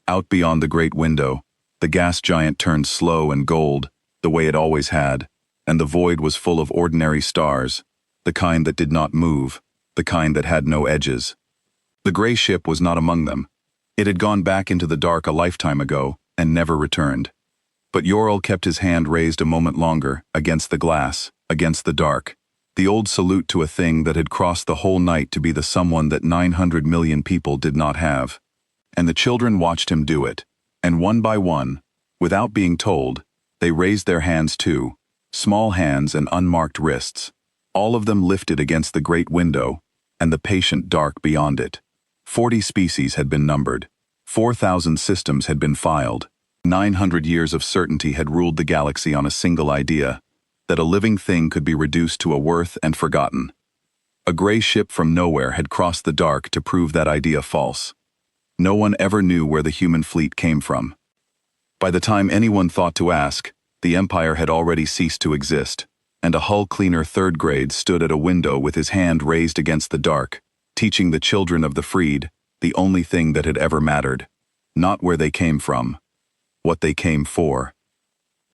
Out beyond the great window, the gas giant turned slow and gold, the way it always had, and the void was full of ordinary stars, the kind that did not move, the kind that had no edges. The gray ship was not among them. It had gone back into the dark a lifetime ago and never returned. But Yorl kept his hand raised a moment longer, against the glass, against the dark, the old salute to a thing that had crossed the whole night to be the someone that 900 million people did not have. And the children watched him do it, and one by one, without being told, they raised their hands too, small hands and unmarked wrists, all of them lifted against the great window and the patient dark beyond it. 40 species had been numbered, 4,000 systems had been filed, 900 years of certainty had ruled the galaxy on a single idea, that a living thing could be reduced to a worth and forgotten. A gray ship from nowhere had crossed the dark to prove that idea false. No one ever knew where the human fleet came from. By the time anyone thought to ask, the Empire had already ceased to exist, and a hull cleaner third grade stood at a window with his hand raised against the dark, teaching the children of the freed the only thing that had ever mattered. Not where they came from. What they came for.